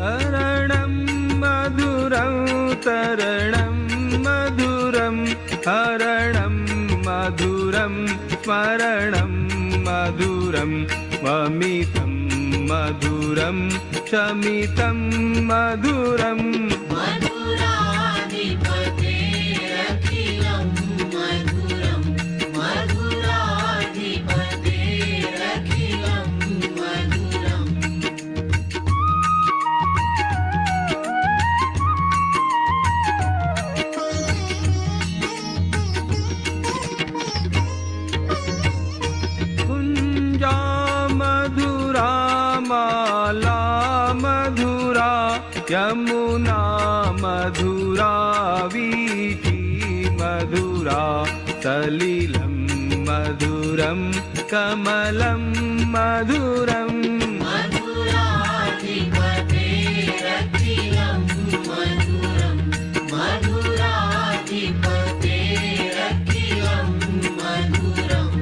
हरणं मधुरं तरणं मधुरं हरणं मधुरं स्मरणं मधुरं ममितं मधुरं शमितं मधुरम् मधुराधिपतेरखिलं मधुरं मधुराधिपतेरखिलं मधुरम् कुञ्जा मधुरा माला मधुरा यमुना मधुरा वीथी मधुरा सलिलं मधुरं कमलं मधुरम् मधुराधिपतेरखिलं मधुरं मधुराधिपतेरखिलं मधुरम्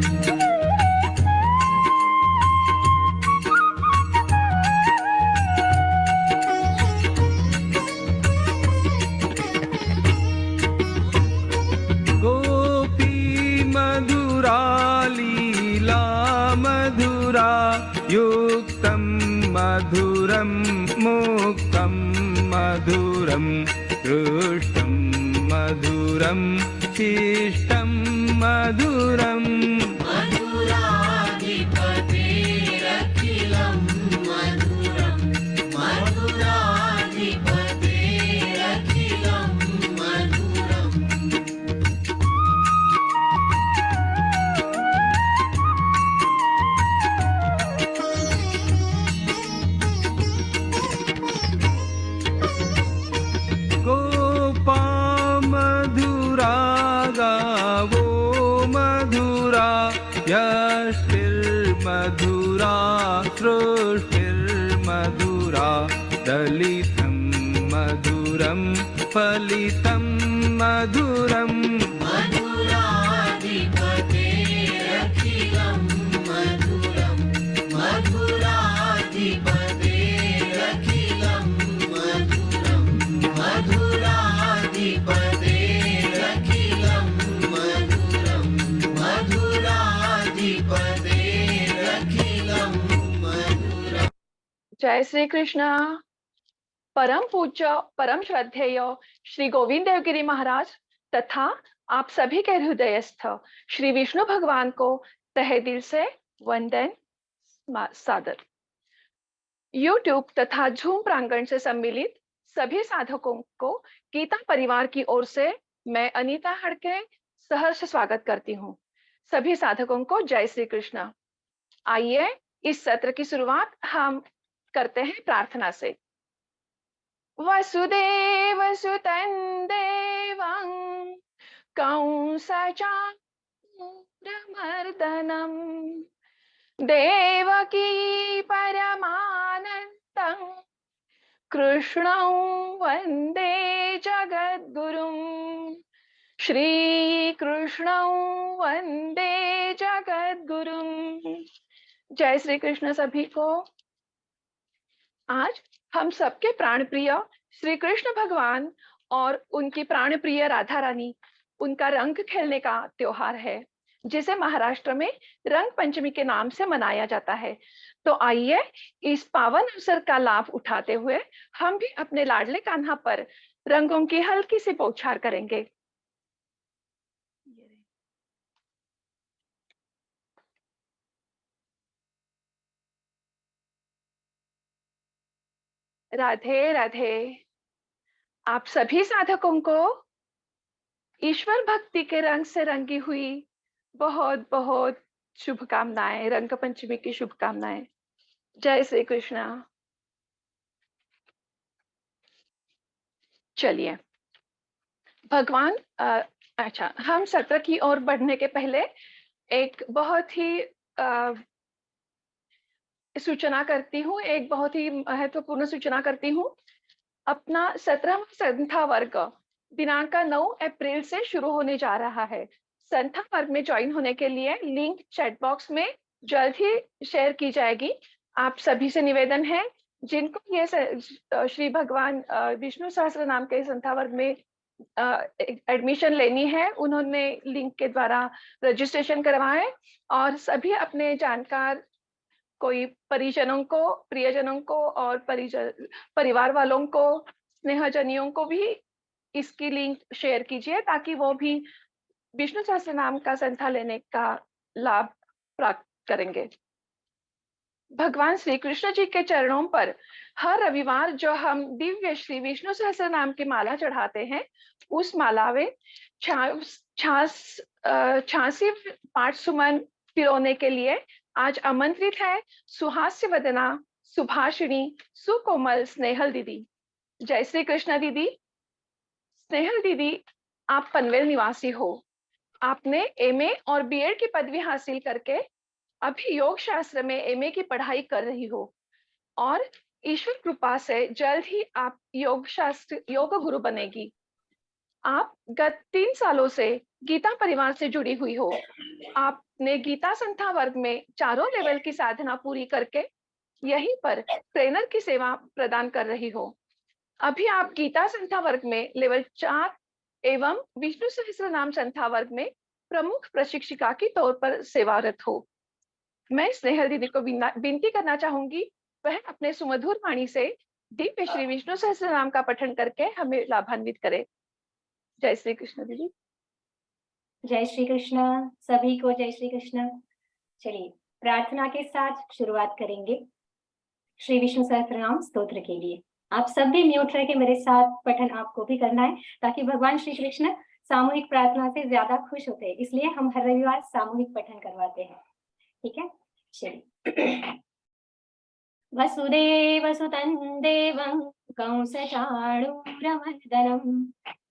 गोपी मधुरा लीला मधुरा युक्तं मधुरं मुक्तं मधुरं हृष्टं मधुरं शिष्टं मधुरम् मधुराधिपतेरखिलं मधुरं मधुराधिपतेरखिलं मधुरम् गोपा मधुरा गावो मधुरा यष्टिर्मधुरा सृष्टिर्मधुरा दलितं मधुरं फलितं मधुरम् मधुराधिपतेरखिलं मधुरं मधुराधिपतेरखिलं मधुरं मधुराधिपतेरखिलं मधुरं मधुराधिपतेरखिलं मधुरम्। जय श्री कृष्ण। परम पूज्य परम श्रद्धेय श्री गोविंद देवगिरी महाराज तथा आप सभी के हृदयस्थ श्री विष्णु भगवान को तहे दिल से वंदन सादर। YouTube तथा झूम प्रांगण से सम्मिलित सभी साधकों को गीता परिवार की ओर से मैं अनीता हड़के सहर्ष स्वागत करती हूँ। सभी साधकों को जय श्री कृष्ण। आइए इस सत्र की शुरुआत हम करते हैं प्रार्थना से। वसुदेव सुतं देवं कंसचाणूरमर्दनं देवकी परमानन्दं कृष्णं वन्दे जगद्गुरुं श्रीकृष्णं वन्दे जगद्गुरुं। जय श्री कृष्ण सभी को। आज हम सबके प्राण प्रिय श्री कृष्ण भगवान और उनकी प्राण प्रिय राधा रानी, उनका रंग खेलने का त्योहार है जिसे महाराष्ट्र में रंग पंचमी के नाम से मनाया जाता है। तो आइए इस पावन अवसर का लाभ उठाते हुए हम भी अपने लाडले कान्हा पर रंगों की हल्की सी बौछार करेंगे। राधे राधे। आप सभी साधकों को ईश्वर भक्ति के रंग से रंगी हुई बहुत बहुत शुभकामनाएं, रंग पंचमी की शुभकामनाएं। जय श्री कृष्ण। चलिए भगवान अच्छा, हम सत्र की ओर बढ़ने के पहले एक बहुत ही सूचना करती हूँ, एक बहुत ही महत्वपूर्ण सूचना करती हूँ। अपना 17वां संथा वर्ग दिनांक 9 अप्रैल से शुरू होने जा रहा है। संथा वर्ग में ज्वाइन होने के लिए लिंक चैट बॉक्स में जल्द ही शेयर की जाएगी। आप सभी से निवेदन है जिनको ये श्री भगवान विष्णु सहस्त्र नाम के संध्या वर्ग में एडमिशन लेनी है, उन्होंने लिंक के द्वारा रजिस्ट्रेशन करवाएं और सभी अपने जानकार कोई परिजनों को, प्रियजनों को और परिवार वालों को, स्नेहजनियों को भी इसकी लिंक शेयर कीजिए ताकि वो भी विष्णु सहस्त्र नाम का संध्या लेने का लाभ प्राप्त करेंगे। भगवान श्री कृष्ण जी के चरणों पर हर रविवार जो हम दिव्य श्री विष्णु सहस्त्र नाम की माला चढ़ाते हैं, उस माला में 86 पाठ सुमन पिरोने के लिए आज आमंत्रित है सुहास्य वदना, सुभाषिणी, सुकोमल स्नेहल दीदी। जय श्री कृष्ण दीदी। स्नेहल दीदी, आप पनवेल निवासी हो। आपने एमए और बीएड की पदवी हासिल करके अभी योग शास्त्र में एमए की पढ़ाई कर रही हो और ईश्वर कृपा से जल्द ही आप योग गुरु बनेगी। आप गत 3 सालों से गीता परिवार से जुड़ी हुई हो। आपने गीता संध्या वर्ग में चारों लेवल की साधना पूरी करके यहीं पर ट्रेनर की सेवा प्रदान कर रही हो। अभी आप गीता संध्या वर्ग में लेवल 4 एवं विष्णु सहस्त्र नाम संध्या वर्ग में प्रमुख प्रशिक्षिका के तौर पर सेवारत हो। मैं स्नेहल दीदी को विनती करना चाहूंगी, वह अपने सुमधुर वाणी से दिव्य श्री विष्णु सहस्त्र नाम का पठन करके हमें लाभान्वित करे। जय श्री कृष्ण दीदी। जय श्री कृष्ण सभी को, जय श्री कृष्ण। चलिए प्रार्थना के साथ शुरुआत करेंगे श्री विष्णु सहस्त्रनाम स्तोत्र के लिए। आप सब भी म्यूट रह के मेरे साथ पठन आपको भी करना है ताकि भगवान श्री कृष्ण सामूहिक प्रार्थना से ज्यादा खुश होते हैं, इसलिए हम हर रविवार सामूहिक पठन करवाते हैं। ठीक है, चलिए। वसुदेव सुतं देवं कंसचाणूरमर्दनं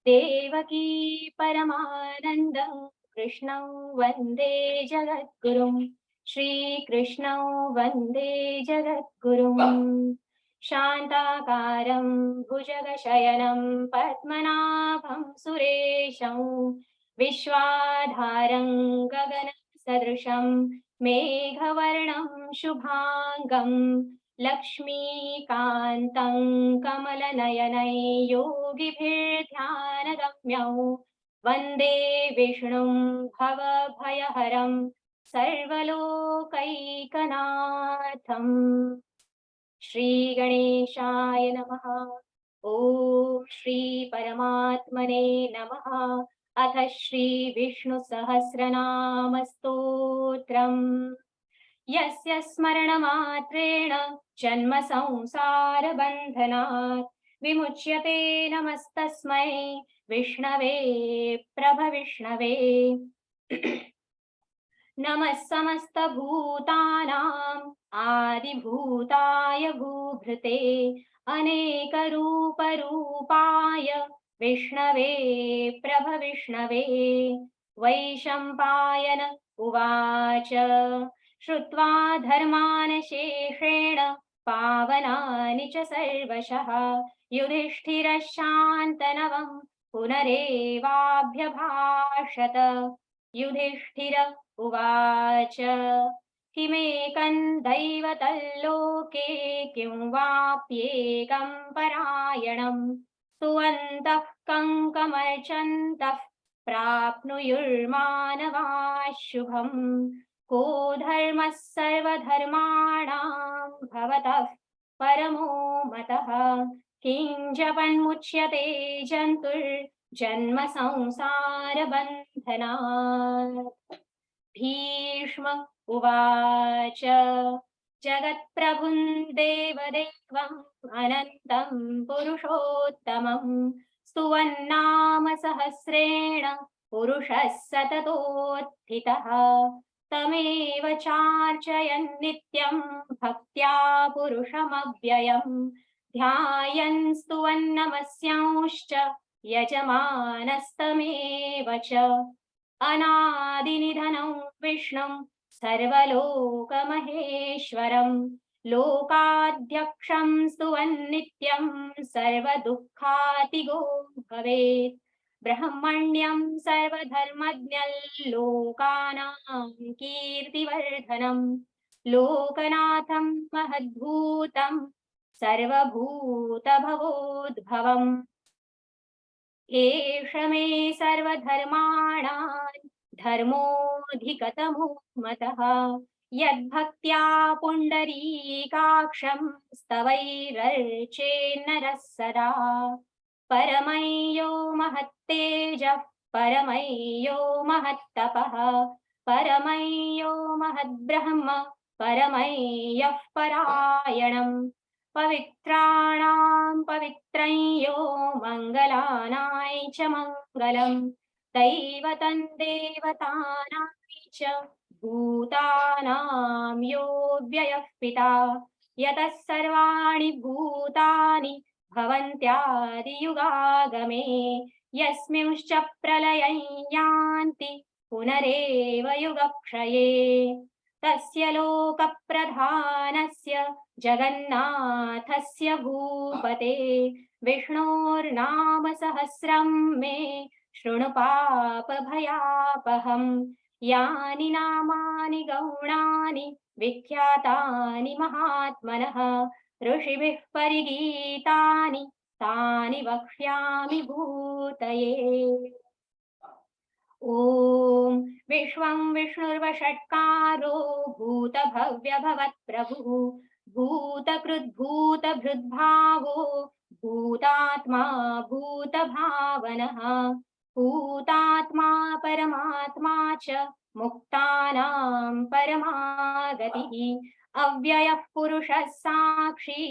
देवकी परमानन्दं कृष्णं वन्दे जगद्गुरुं। श्रीकृष्णं वन्दे जगद्गुरुं। शान्ताकारं भुजगशयनं पद्मनाभं सुरेशं विश्वाधारं गगनसदृशं मेघवर्णं शुभांगं लक्ष्मीकान्तं कमलनयनै योगिभिर्ध्यानगम्यं वन्दे विष्णुं भवभयहरं सर्वलोकैकनाथम्। श्री गणेशाय नमः। ओम श्री परमात्मने नमः। अथ श्री विष्णु सहस्रनाम स्तोत्रम्। यस्य स्मरणमात्रेण जन्म संसार बन्धनात् विमुच्यते नमस्तस्मै विष्णवे प्रभविष्णवे। नमः समस्तभूतानां आदिभूताय भूभृते अनेकरूपरूपाय विष्णवे प्रभविष्णवे। वैशम्पायन उवाच श्रुत्वा धर्मान् शेषेण पावनानि च सर्वशः युधिष्ठिरः शान्तनवं पुनरेवाभ्यभाषत। युधिष्ठिर उवाच किमेकं दैवतल्लोके किं वाप्येकं परायणं स्तुवन्तः कङ्कमर्चन्तः प्राप्नुयुर्मानवाः शुभम्। को धर्मः सर्वधर्माणां भवतः परमो मतः किं जपन्मुच्यते जन्तुर्जन्म संसार बन्धनात्। भीष्म उवाच जगत्प्रभुं देवदेवम् अनन्तं पुरुषोत्तमं स्तुवन्नाम सहस्रेण पुरुषः सततोत्थितः। तमेव चार्चयन् नित्यं भक्त्या पुरुषमव्ययम् ध्यायन् स्तुवन् नमस्यांश्च यजमानस्तमेव च। अनादिनिधनं विष्णुं सर्वलोकमहेश्वरं लोकाध्यक्षं स्तुवन् नित्यं सर्वदुःखातिगो भवेत्। ब्रह्मण्यं सर्वधर्मज्ञं लोकानां कीर्तिवर्धनं लोकनाथं महद्भूतं सर्वभूतभवोद्भवम् एष मे सर्वधर्माणां धर्मोऽधिकतमो मतः यद्भक्त्या पुण्डरीकाक्षं स्तवैरर्चेन्नरः सदा परमय्यो महत्तेजः परमय्यो महत्तपः परमय्यो महद्ब्रह्म परमय्यः परायणम् पवित्राणां पवित्रं यो मङ्गलानाय च मङ्गलम् दैवतं देवतानां च भूतानां यो व्ययः पिता यतः सर्वाणि भूतानि भवन्त्यादियुगागमे यस्मिंश्च प्रलयं यान्ति पुनरेव युगक्षये तस्य लोकप्रधानस्य जगन्नाथस्य भूपते विष्णोर्नाम सहस्रं मे शृणु पापभयापहम् यानि नामानि गौणानि विख्यातानि महात्मनः ऋषिभिः परिगीतानि तानि वक्ष्यामि भूतये ॐ विश्वं विष्णुर्वषट्कारो भूतभव्यभवत्प्रभुः भूतकृद्भूतभृद्भावो भूतात्मा भूतभावनः भूतात्मा परमात्मा च मुक्तानां परमागतिः अव्ययः पुरुषः साक्षी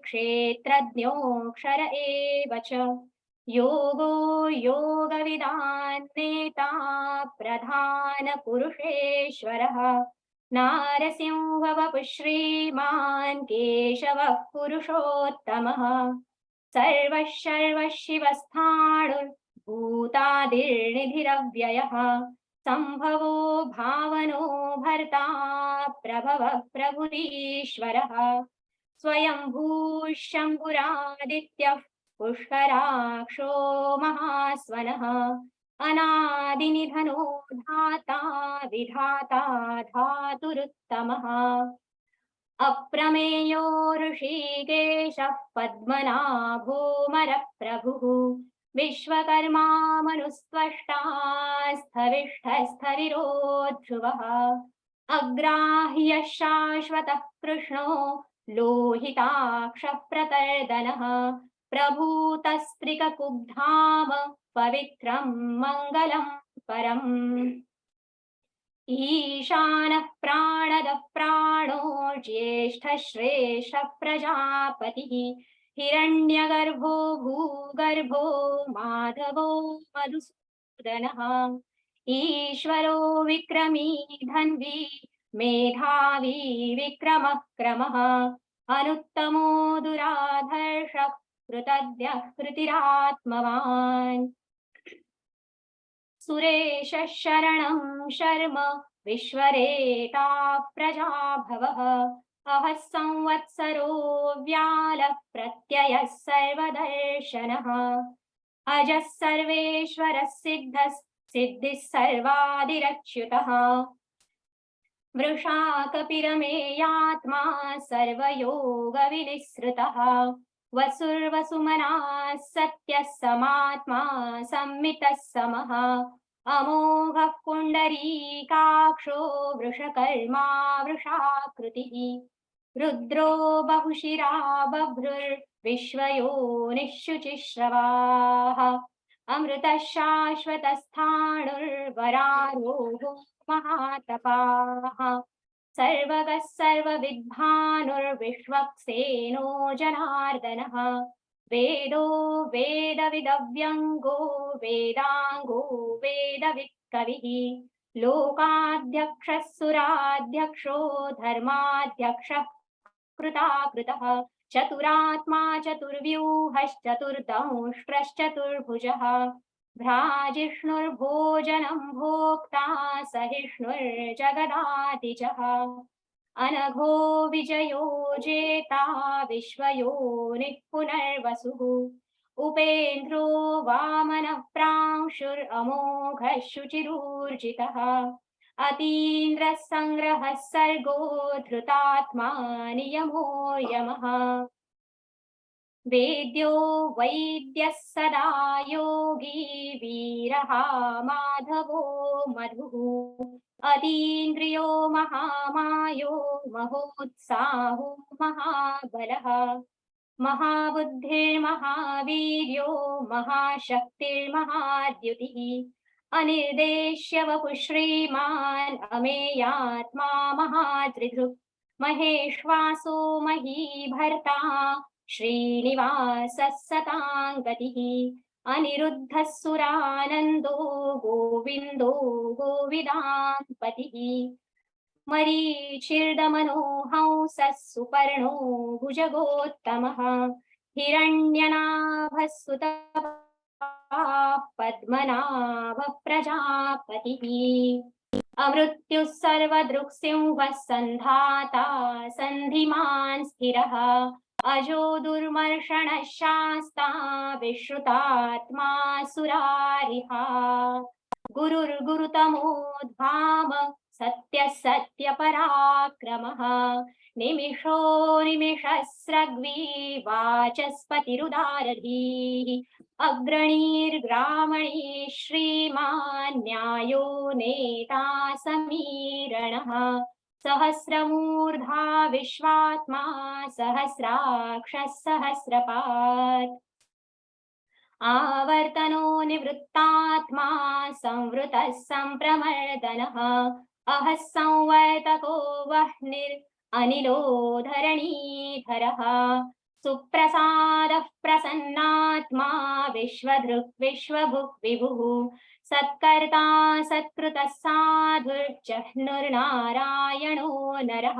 क्षेत्रज्ञोऽक्षर एव च योगो योगविदां नेता प्रधान पुरुषेश्वरः नारसिंहवपुः श्रीमान् केशवः पुरुषोत्तमः सर्वशिवस्थाणुर्भूतादिर्निधिरव्ययः सम्भवो भावनो भर्ता प्रभवः प्रभुरीश्वरः स्वयंभूः शम्भुरादित्यः पुष्कराक्षो महास्वनः अनादिनिधनो धाता विधाता धातुरुत्तमः अप्रमेयो ऋषिकेशः पद्मनाभोऽमरप्रभुः विश्वकर्मा मनुस्त्वष्टा स्थविष्ठस्थविरो ध्रुवः अग्राह्यः शाश्वतः कृष्णो लोहिताक्षः प्रतर्दनः प्रभूतस्त्रिककुब्धाम पवित्रं मङ्गलं परम् ईशानः प्राणदः प्राणो ज्येष्ठः श्रेष्ठः प्रजापतिः हिरण्यगर्भो भूगर्भो माधवो मधुसूदनः ईश्वरो विक्रमी धन्वी मेधावी विक्रमः क्रमः अनुत्तमो दुराधर्षः कृतज्ञः कृतिरात्मवान् सुरेशः शरणं शर्म विश्वरेता प्रजाभवः अहः संवत्सरो व्यालः प्रत्ययः सर्वदर्शनः अजः सर्वेश्वरः सिद्धः सिद्धिः सर्वादिरच्युतः वृषाकपिरमेयात्मा सर्वयोगविनिसृतः वसुर्वसुमनः सत्यः समात्मा संमितः समः अमोघः पुण्डरीकाक्षो वृषकर्मा वृषाकृतिः रुद्रो बहुशिरा बभ्रुर्विश्वयोनिः अमृतः शाश्वतस्थाणुर्वरारोहो महातपाः सर्वगः सर्वविद्भानुर्विश्वक्सेनो जनार्दनः वेदो वेदविदव्यङ्गो वेदाङ्गो वेदवित्कविः लोकाध्यक्षः सुराध्यक्षो धर्माध्यक्षः कृताकृतः चतुरात्मा चतुर्व्यूहश्चतुर्दंष्ट्रश्चतुर्भुजः भ्राजिष्णुर्भोजनं भोक्ता सहिष्णुर्जगदातिजः अनघो विजयो जेता विश्वयोनिः पुनर्वसुः उपेन्द्रो वामनः प्रांशुरमोघः शुचिरूर्जितः अतीन्द्रः संग्रहः सर्गो धृतात्मा नियमो यमः वेद्यो वैद्यः सदा योगी वीरः माधवो मधुः अतीन्द्रियो महामायो महोत्साहो महाबलः महाबुद्धिर्महावीर्यो महाशक्तिर्महाद्युतिः अनिर्देश्य वपुः श्रीमान् अमेयात्मा महात्रिधृक् महेश्वासो महीभर्ता श्रीनिवासः सतां गतिः अनिरुद्धः सुरानन्दो गोविन्दो गोविदाम्पतिः मरीचिर्दमनो हंसः सुपर्णो भुजगोत्तमः हिरण्यनाभः सुतपः पद्मनाभः प्रजापतिः अमृत्युः सर्वदृक्सिंहः सन्धाता सन्धिमान् स्थिरः अजो दुर्मर्षणः शास्ता विश्रुतात्मा सुरारिहा गुरुर्गुरुतमोद्धाम सत्यः सत्यपराक्रमः निमिषो निमिषस्रग्वी वाचस्पतिरुदारधीः अग्रणीर्ग्रामणी श्रीमान् न्यायो नेता समीरणः सहस्रमूर्धा विश्वात्मा सहस्राक्षः सहस्रपात् आवर्तनो निवृत्तात्मा संवृतः संप्रमर्दनः अहः संवर्तको वह्निरनिलो धरणीधरः सुप्रसादः प्रसन्नात्मा विश्वधृक् विश्वभुक् विभुः सत्कर्ता सत्कृतः साधुर्जह्नुर्नारायणो नरः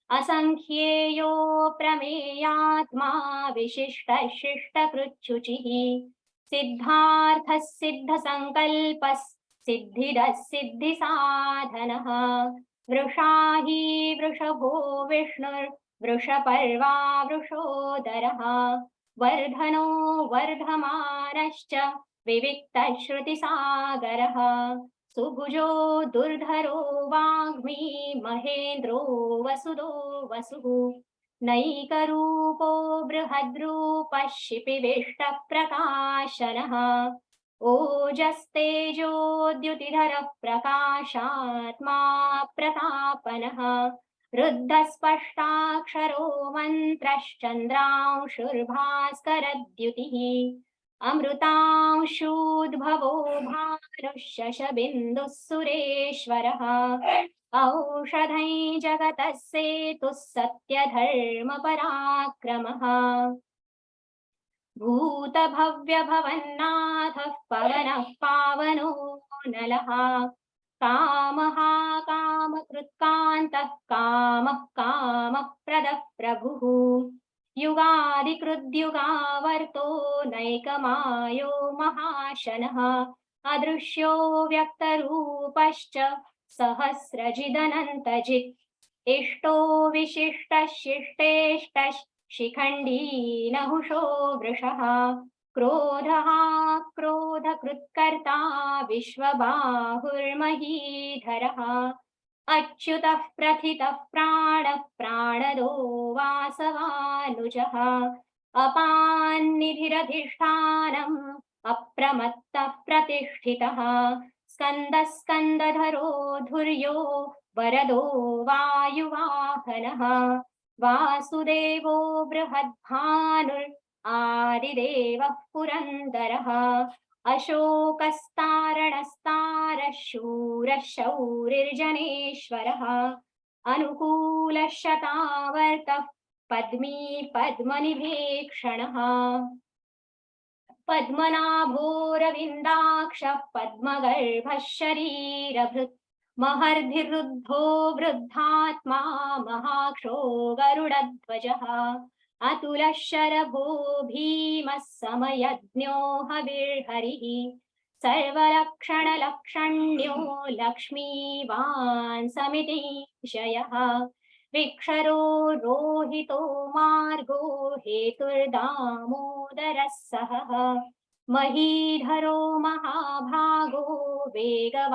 असंख्येयो प्रमेयात्मा विशिष्टः शिष्टकृच्छुचिः सिद्धार्थः सिद्धसङ्कल्पः सिद्धिदः सिद्धिसाधनः वृषा हि वृषभो विष्णुर्वृषपर्वा वृषोदरः वर्धनो वर्धमानश्च विविक्तः श्रुतिसागरः सुभुजो दुर्धरो वाग्मी महेन्द्रो वसुदो वसुः नैकरूपो बृहद्रूपः शिपिविष्टः प्रकाशनः ओजस्तेजोद्युतिधरः प्रकाशात्मा प्रतापनः रुद्धस्पष्टाक्षरो मन्त्रश्चन्द्रांशुर्भास्करद्युतिः अमृतांशूद्भवो भानुशशबिन्दुः सुरेश्वरः औषधै जगतः सेतुः सत्यधर्मपराक्रमः भूतभव्यभवन्नाथः पवनः पावनो नलः कामः कामकृत्कान्तः कामः कामप्रदः प्रभुः युगादिकृद्युगावर्तो नैकमायो महाशनः अदृश्यो व्यक्तरूपश्च सहस्रजिदनन्तजित् इष्टो विशिष्टः शिष्टेष्टः शिखण्डी नहुषो वृषः क्रोधः क्रोधकृत्कर्ता विश्वबाहुर्महीधरः अच्युतः प्रथितः प्राणः प्राणदो वासवानुजः अपान्निधिरधिष्ठानम् अप्रमत्तः प्रतिष्ठितः स्कन्दः स्कन्दधरो धुर्यो वरदो वायुवाहनः वासुदेवो बृहद्भानुर् आदिदेवः पुरन्दरः अशोकस्तारणस्तारः शूरः शौरिर्जनेश्वरः अनुकूलः शतावर्तः पद्मी पद्मनिभीक्षणः पद्मनाभोरविन्दाक्षः पद्मगर्भः शरीरभृत् महर्धिरुद्धो वृद्धात्मा महाक्षो गरुडध्वजः अतुलः शरभो भीमः समयज्ञो हविर्हरिः सर्वलक्षणलक्षण्यो लक्ष्मीवान् समितिशयः विक्षरो रोहितो मार्गो हेतुर्दामोदरः सहः महीधरो महाभागो वेगवानमिताशनः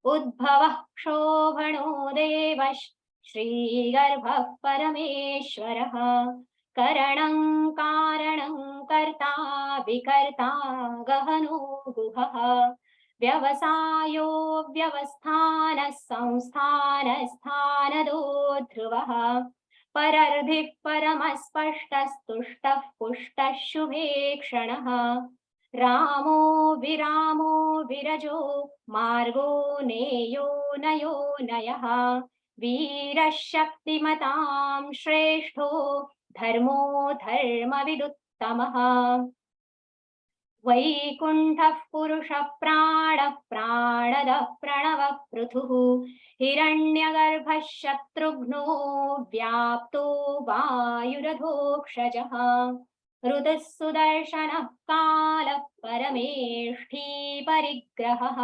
उद्भवः क्षोभणो देवश्च श्रीगर्भः परमेश्वरः करणं कारणं कर्ता विकर्ता गहनो गुहः व्यवसायो व्यवस्थानः संस्थानस्थानदो ध्रुवः परर्धिः परमस्पष्टस्तुष्टः पुष्टः शुभे क्षणः रामो विरामो विरजो मार्गो नेयो नयो नयः वीरः शक्तिमतां श्रेष्ठो धर्मो धर्मविदुत्तमः वैकुण्ठः पुरुषः प्राणः प्राणदः प्रणवः पृथुः हिरण्यगर्भः शत्रुघ्नो व्याप्तो वायुरधोक्षजः ऋतुः सुदर्शनः कालः परमेष्ठी परिग्रहः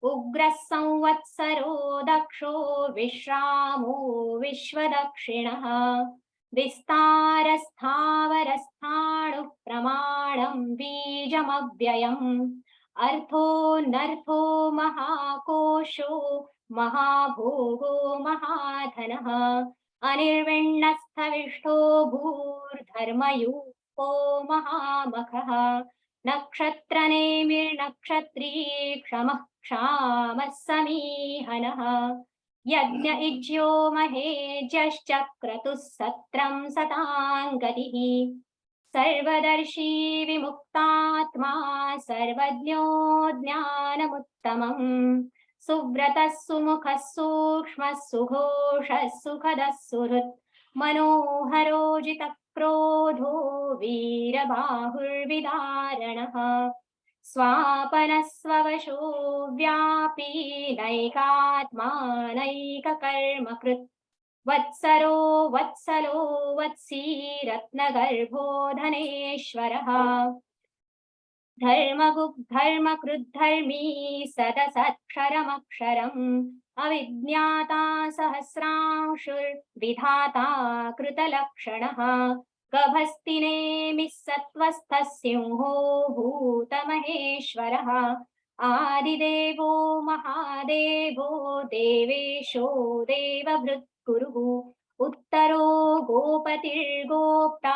उग्रः संवत्सरो दक्षो विश्रामो विश्वदक्षिणः विस्तारस्थावरस्थाणुः प्रमाणं बीजमव्ययम् अर्थोऽनर्थो महाकोशो महाभोगो महाधनः अनिर्विण्णस्थविष्ठो भूर्धर्मयूपो महामखः नक्षत्रनेमिर्नक्षत्री क्षमः क्षामः समीहनः यज्ञ इज्यो महेज्यश्चक्रतुः सत्रं सतां गतिः सर्वदर्शी विमुक्तात्मा सर्वज्ञो ज्ञानमुत्तमम् सुव्रतः सुमुखः सूक्ष्मः सुघोषः सुखदः सुहृत् मनोहरो जितक्रोधो वीरबाहुर्विदारणः स्वापनस्ववशो व्यापी नैकात्मा नैककर्मकृत् वत्सरो वत्सलो वत्सी रत्नगर्भो धनेश्वरः धर्मकृद्धर्मी सदसत्क्षरमक्षरम् अविज्ञाता सहस्रांशुर्विधाता कृतलक्षणः गभस्तिनेमिः सत्त्वस्थः सिंहो भूतमहेश्वरः आदिदेवो महादेवो देवेशो देवभृत्कुरुः उत्तरो गोपतिर्गोप्ता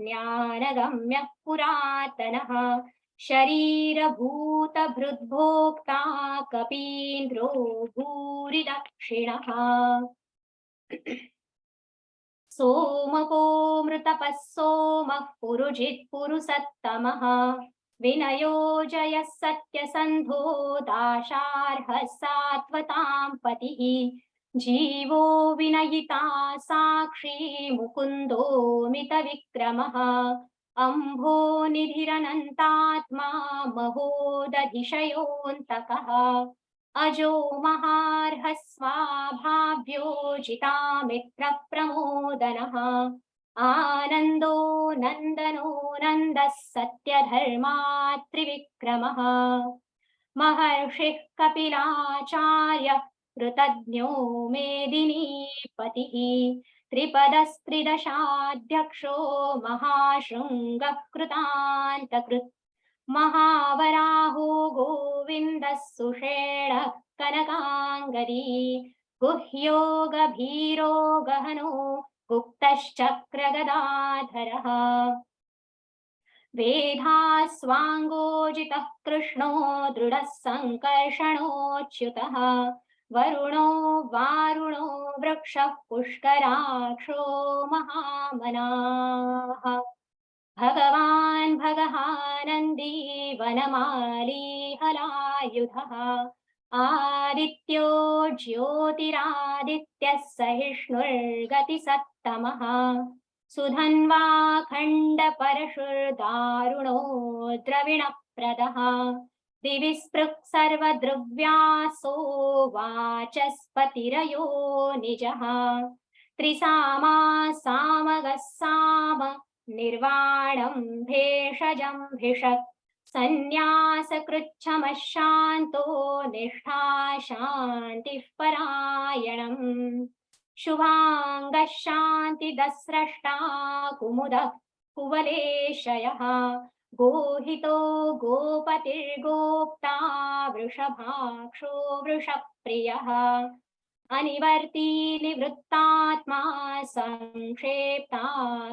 ज्ञानगम्यः पुरातनः शरीरभूतभृद्भोक्ता कपीन्द्रो भूरिदक्षिणः सोमको मृतपः सोमः पुरुजित् पुरुसत्तमः विनयो जयः सत्यसन्धो दाशार्हः सात्वतां पतिः जीवो विनयिता साक्षी मुकुन्दो मितविक्रमः अम्भो निधिरनन्तात्मा महोदधिशयोऽन्तकः अजो महार्हः स्वाभाव्यो जितामित्रप्रमोदनः आनन्दो नन्दनो नन्दः सत्यधर्मात्रिविक्रमः महर्षिः कपिलाचार्यः कृतज्ञो मेदिनीपतिः त्रिपदस्त्रिदशाध्यक्षो महाशृङ्गः कृतान्तकृत् महावराहो गोविन्दः सुषेणः कनकाङ्गदी गुह्यो गभीरो गहनो गुप्तश्चक्रगदाधरः वेधास्वाङ्गोजितः कृष्णो दृढः सङ्कर्षणोच्युतः वरुणो वारुणो वृक्षः पुष्कराक्षो महामनाः भगवान् भगहानन्दी वनमाली हलायुधः आदित्यो ज्योतिरादित्यः सहिष्णुर्गतिसत्तमः सुधन्वा खण्डपरशुर्दारुणो द्रविणप्रदः दिवि स्पृक् सर्वद्रव्यासो वाचस्पतिरयो निजः त्रिसामा सामगः साम निर्वाणं भेषजं भिषक् सन्न्यासकृच्छमः शान्तो निष्ठा शान्तिः परायणम् शुभाङ्गः शान्तिदस्रष्टा कुमुदः कुवलेशयः गोहितो गोपतिर्गोप्ता वृषभाक्षो वृषप्रियः अनिवर्ती निवृत्तात्मा संक्षेप्ता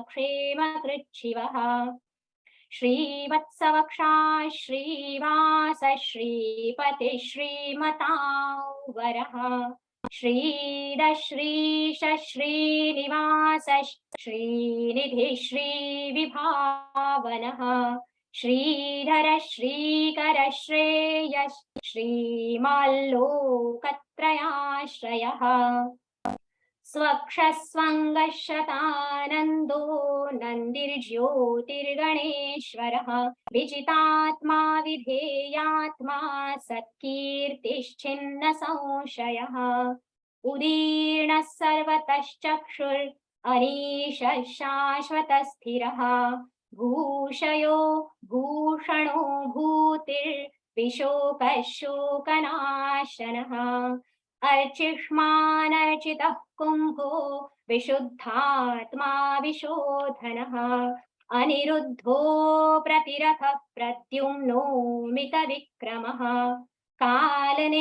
क्षेमकृच्छिवः श्रीवत्सवक्षा श्रीवास श्रीपति श्रीमतावरः श्रीदश्रीश श्रीनिवास श्रीनिधि श्रीविभावनः श्रीधर श्रीकर श्रेयस श्रीमल्लोकत्रयाश्रयः स्वक्षस्वङ्गशतानन्दो नन्दिर्ज्योतिर्गणेश्वरः विजितात्मा विधेयात्मा सत्कीर्तिश्चिन्न संशयः उदीर्णः सर्वतश्चक्षुर् अनीशः शाश्वतस्थिरः भूषयो भूषणो भूतिर्विशोकः शोकनाशनः अर्चिष्मानर्चितः कुम्भो विशुद्धात्मा विशोधनः अनिरुद्धो प्रतिरथः प्रद्युम्नो मितविक्रमः कालनेमिनिहावीरः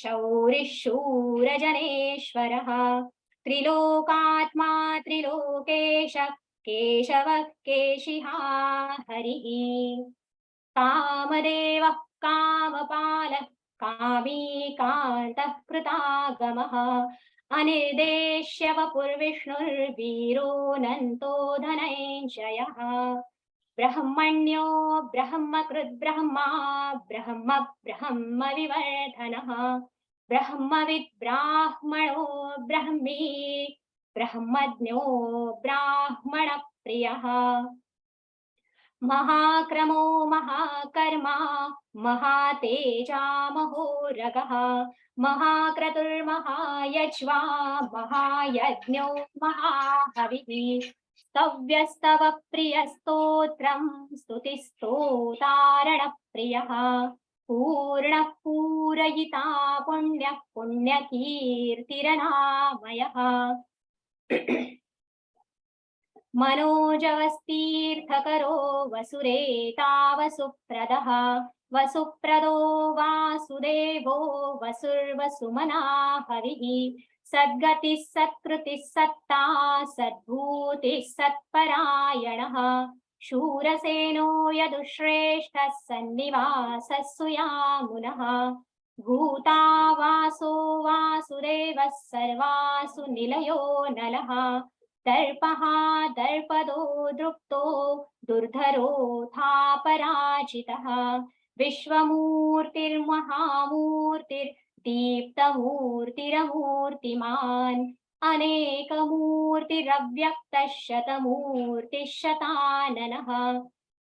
शौरिः शूरजनेश्वरः त्रिलोकात्मा त्रिलोकेश केशवः केशिहा हरिः कामदेवः कामपालः कामी कान्तः कृतागमः अनिर्देश्य वपुर्विष्णुर्वीरोऽनन्तो धनञ्जयः ब्रह्मण्यो ब्रह्मकृद् ब्रह्मा ब्रह्म ब्रह्म विवर्धनः ब्रह्मविद् ब्राह्मणो ब्रह्मी ब्रह्मज्ञो ब्राह्मणप्रियः महाक्रमो महाकर्मा महातेजा महोरगः महाक्रतुर्महायज्वा महायज्ञो महाहविः स्तव्यस्तव प्रियस्तोत्रं स्तुतिस्तोतारणप्रियः पूर्णः पूरयिता पुण्यः पुण्यकीर्तिरनामयः मनोजवस्तीर्थकरो वसुरेतावसुप्रदः वसुप्रदो वासुदेवो वसुर्वसुमना हविः सद्गतिः सत्कृतिः सत्ता सद्भूतिः सत्परायणः शूरसेनो यदुश्रेष्ठः सन्निवासः सुयामुनः भूता वासो वासुदेवः सर्वासु निलयो नलः दर्पः दर्पदो दृप्तो दुर्धरोऽथापराजितः विश्वमूर्तिर्महामूर्तिर्दीप्तमूर्तिरमूर्तिमान् अनेकमूर्तिरव्यक्तः शतमूर्तिः शताननः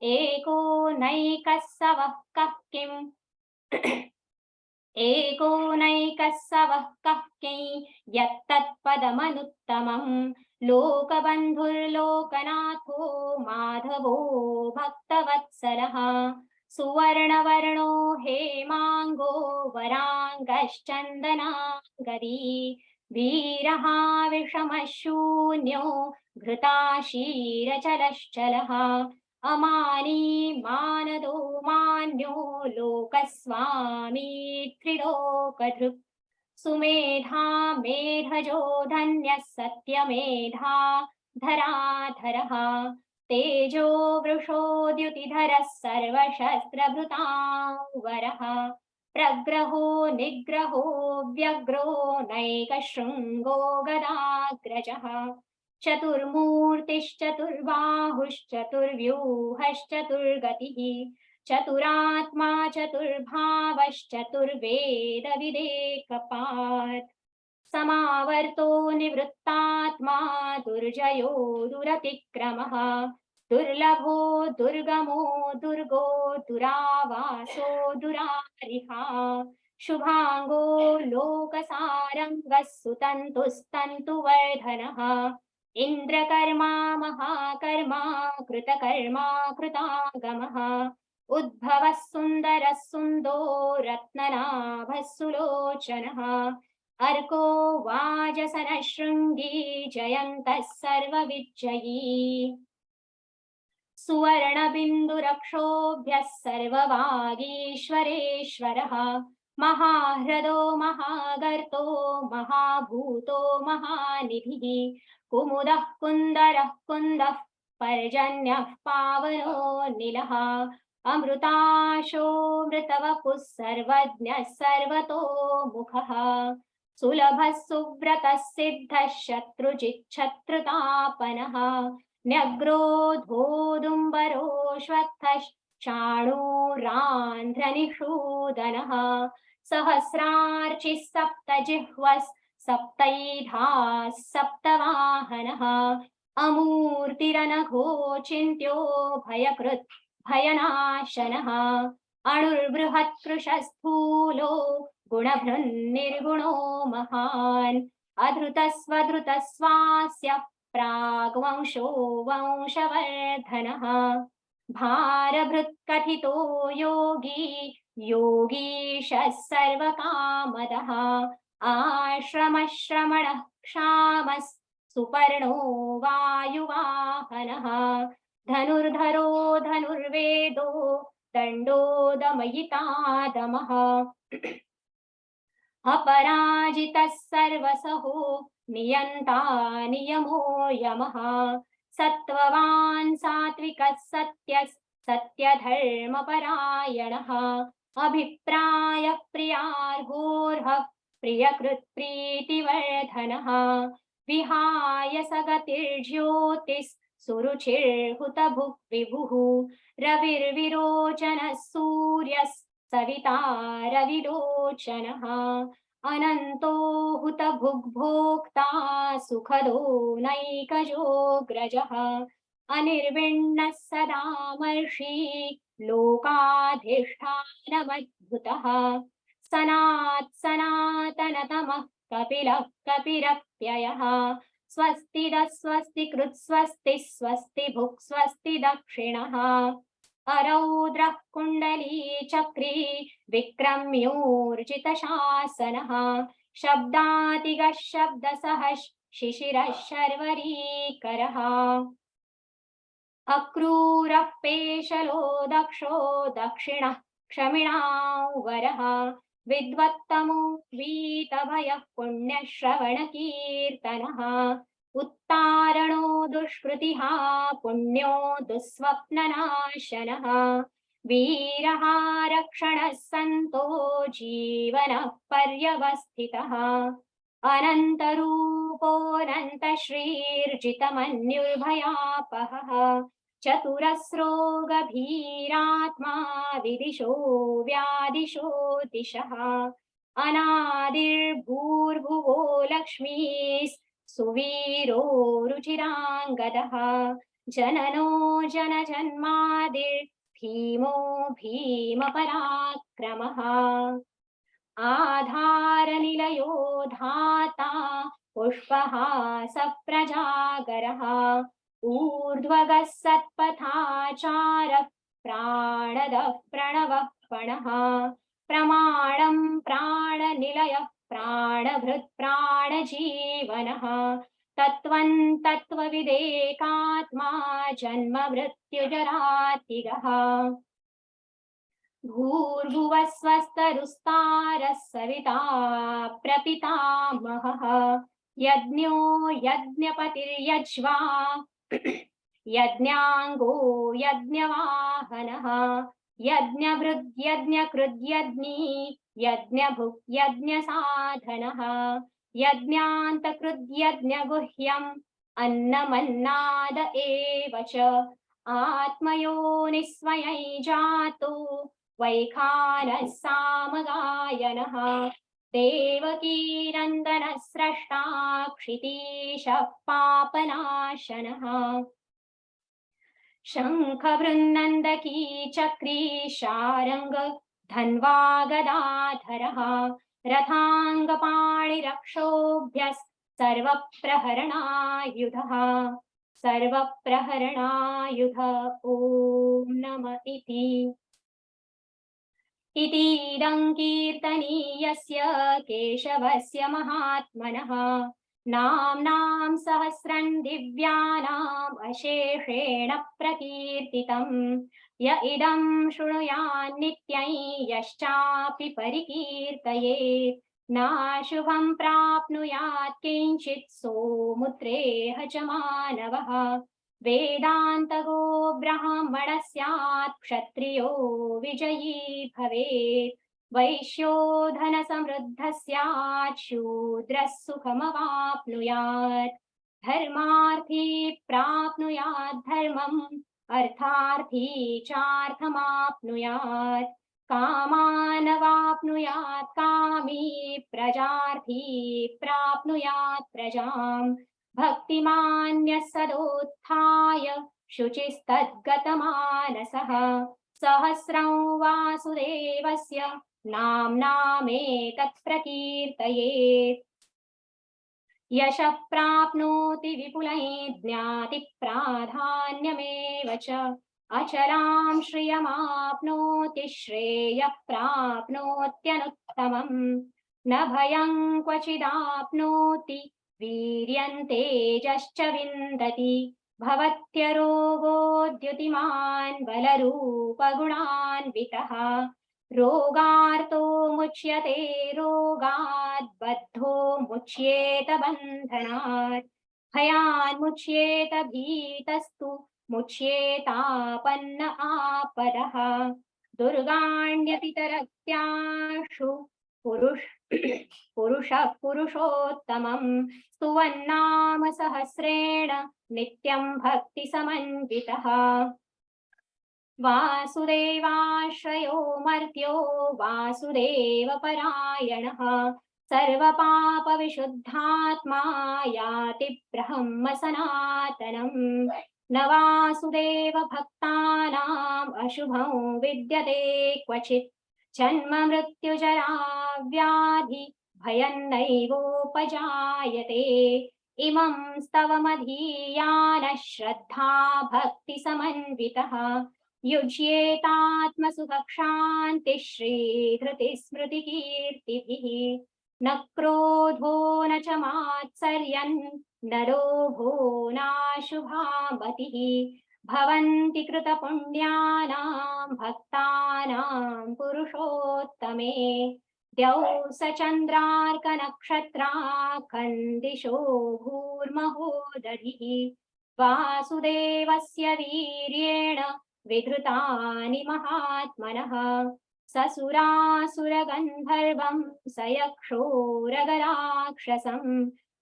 एको नैकः सवः कः किम् एको नैकः सवः कः किं यत्तत्पदमनुत्तमम् लोकबन्धुर्लोकनाथो माधवो भक्तवत्सलः सुवर्णवर्णो हेमाङ्गो वराङ्गश्चन्दनाङ्गदी वीरः विषमशून्यो घृताशीरचलश्चलः अमानी मानदो मान्यो लोकस्वामी त्रिलोकधृक् सुमेधा मेधजो धन्यः सत्यमेधा धराधरः तेजो वृषोद्युतिधरः सर्वशस्त्रभृतांवरः प्रग्रहो निग्रहो व्यग्रो नैकशृङ्गो गदाग्रजः चतुर्मूर्तिश्चतुर्बाहुश्चतुर्व्यूहश्चतुर्गतिः चतुरात्मा चतुर्भावश्चतुर्वेदविदेकपात् समावर्तो निवृत्तात्मा दुर्जयो दुरतिक्रमः दुर्लभो दुर्गमो दुर्गो दुरावासो दुरारिहा शुभांगो लोकसारंगः सुतन्तुस्तन्तुवर्धनः इन्द्रकर्मा महाकर्मा कृतकर्मा कृतागमः उद्भवः सुन्दरः सुन्दो रत्ननाभः सुलोचनः अर्को वाजसनः शृङ्गी जयन्तः सर्वविजयी सुवर्णबिन्दुरक्षोभ्यः सर्ववागीश्वरेश्वरः महाह्रदो महागर्तो महाभूतो महानिधिः कुमुदः कुन्दरः कुन्दः पर्जन्यः पावनो नीलः अमृताशोऽमृतवपुः सर्वज्ञः सर्वतोमुखः सुलभः सुव्रतः सिद्धः शत्रुजिच्छत्रुतापनः न्यग्रोधोदुम्बरो चाणूरान्ध्रनिषूदनः सहस्रार्चिः सप्तजिह्वः सप्तैधाः सप्तवाहनः अमूर्तिरनघोचिन्त्यो भयकृत् भयनाशनः अणुर्बृहत्कृशस्थूलो गुणभृन्निर्गुणो महान् अधृतस्वधृतस्वास्य प्राग्वंशो वंशवर्धनः भारभृत्कथितो योगी योगीशः सर्वकामदः आश्रमश्रमणः क्षामः सुपर्णो वायुवाहनः धनुर्धरो धनुर्वेदो दण्डो दमयिता दमः अपराजितः सर्वसहो नियन्ता नियमो यमः सत्त्ववान् सात्विकः सत्यः सत्यधर्मपरायणः अभिप्रायः प्रियार्होर्हः प्रियकृत्प्रीतिवर्धनः विहाय सगतिर्ज्योतिः सुरुचिर्हुतभुक् विभुः रविर्विरोचनः सूर्यः सविता रविलोचनः अनन्तो हुतभुग्भोक्ता सुखदो नैकजोऽग्रजः अनिर्विण्णः सदामर्षि लोकाधिष्ठानमद्भुतः सनात् सनातनतमः कपिलः कपिरप्ययः स्वस्तिदः स्वस्तिकृत् स्वस्तिः स्वस्ति भुक् स्वस्ति दक्षिणः अरौद्रः कुण्डली चक्री विक्रम्योर्जितशासनः शब्दातिगः शब्दसः शिशिरः शर्वरीकरः अक्रूरः पेशलो दक्षो दक्षिणः क्षमिणावरः विद्वत्तमो वीतभयः पुण्यश्रवणकीर्तनः उत्तारणो दुष्कृतिः पुण्यो दुःस्वप्ननाशनः वीरः रक्षणः सन्तो जीवनः पर्यवस्थितः अनन्तरूपोऽनन्तश्रीर्जितमन्युर्भयापहः चतुरस्रो गभीरात्मा विदिशो व्यादिशो दिशः अनादिर्भूर्भुवो लक्ष्मीः सुवीरो रुचिराङ्गदः जननो जनजन्मादिर्भीमो भीमपराक्रमः आधारनिलयो धाता पुष्पः सप्रजागरः ऊर्ध्वगः सत्पथाचारः प्राणदः प्रणवः पणः प्रमाणं प्राणनिलयः प्राणभृत् प्राणजीवनः तत्त्वं तत्त्वविदेकात्मा जन्म मृत्युजरातिगः भूर्भुवः स्वस्तरुस्तारः सविता प्रपितामहः यज्ञो यज्ञपतिर्यज्वा यज्ञाङ्गो यज्ञवाहनः यज्ञभृद्यज्ञकृद्यज्ञी यज्ञभुक् यज्ञसाधनः यज्ञान्तकृद्यज्ञगुह्यम् अन्नमन्नाद एव च आत्मयोनिस्वयै जातो वैखानः सामगायनः देवकीनन्दनः स्रष्टा क्षितीशः पापनाशनः शङ्खवृन्नन्दकी चक्री शारङ्ग धन्वा गदाधरः रथाङ्गपाणिरक्षोभ्यः सर्वप्रहरणायुधः सर्वप्रहरणायुध ॐ नम इतीदं कीर्तनीयस्य केशवस्य महात्मनः नाम्नां सहस्रं दिव्यानाम् अशेषेण प्रकीर्तितम् य इदं शृणुयान् नित्यं यश्चापि परिकीर्तयेत् नाशुभं प्राप्नुयात् किञ्चित् सोमुत्रेह च मानवः वेदान्तगो ब्राह्मणः स्यात् क्षत्रियो विजयी भवेत् वैश्यो धनसमृद्धः स्यात् शूद्रः सुखमवाप्नुयात् धर्मार्थी प्राप्नुयात् धर्मम् अर्थार्थी चार्थमाप्नुयात् कामानवाप्नुयात् कामी प्रजार्थी प्राप्नुयात् प्रजाम् भक्तिमान्यः सदोत्थाय शुचिस्तद्गतमानसः सहस्रं वासुदेवस्य नाम्नामेतत् प्रकीर्तयेत् यशः प्राप्नोति विपुलै ज्ञाति प्राधान्यमेव च अचलां श्रियमाप्नोति श्रेयः प्राप्नोत्यनुत्तमम् न भयं क्वचिदाप्नोति वीर्यं तेजश्च विन्दति भवत्यरोगोद्युतिमान् बलरूपगुणान्वितः रोगार्तो मुच्यते रोगात् बद्धो मुच्येत बन्धनात् भयान् मुच्येत भीतस्तु मुच्येतापन्न आपदः दुर्गाण्यतितरत्याशु पुरुषः पुरुषोत्तमम् स्तुवन्नाम सहस्रेण नित्यं भक्तिसमन्वितः वासुदेवाश्रयो मर्त्यो वासुदेवपरायणः सर्वपापविशुद्धात्मा याति ब्रह्म सनातनम् न वासुदेव भक्तानाम् अशुभं विद्यते क्वचित् जन्म मृत्युजरा व्याधि भयं नैवोपजायते इमं स्तवमधीयानः श्रद्धा भक्तिसमन्वितः युज्येतात्मसुखक्षान्तिः श्रीधृतिस्मृतिकीर्तिभिः न क्रोधो न च मात्सर्यं न लोभो नाशुभा मतिः भवन्ति कृतपुण्यानां भक्तानां पुरुषोत्तमे द्यौः स चन्द्रार्कनक्षत्राखण्डिशो भूर्महोदधिः वासुदेवस्य वीर्येण विधृतानि महात्मनः ससुरासुरगन्धर्वं स यक्षोरगराक्षसं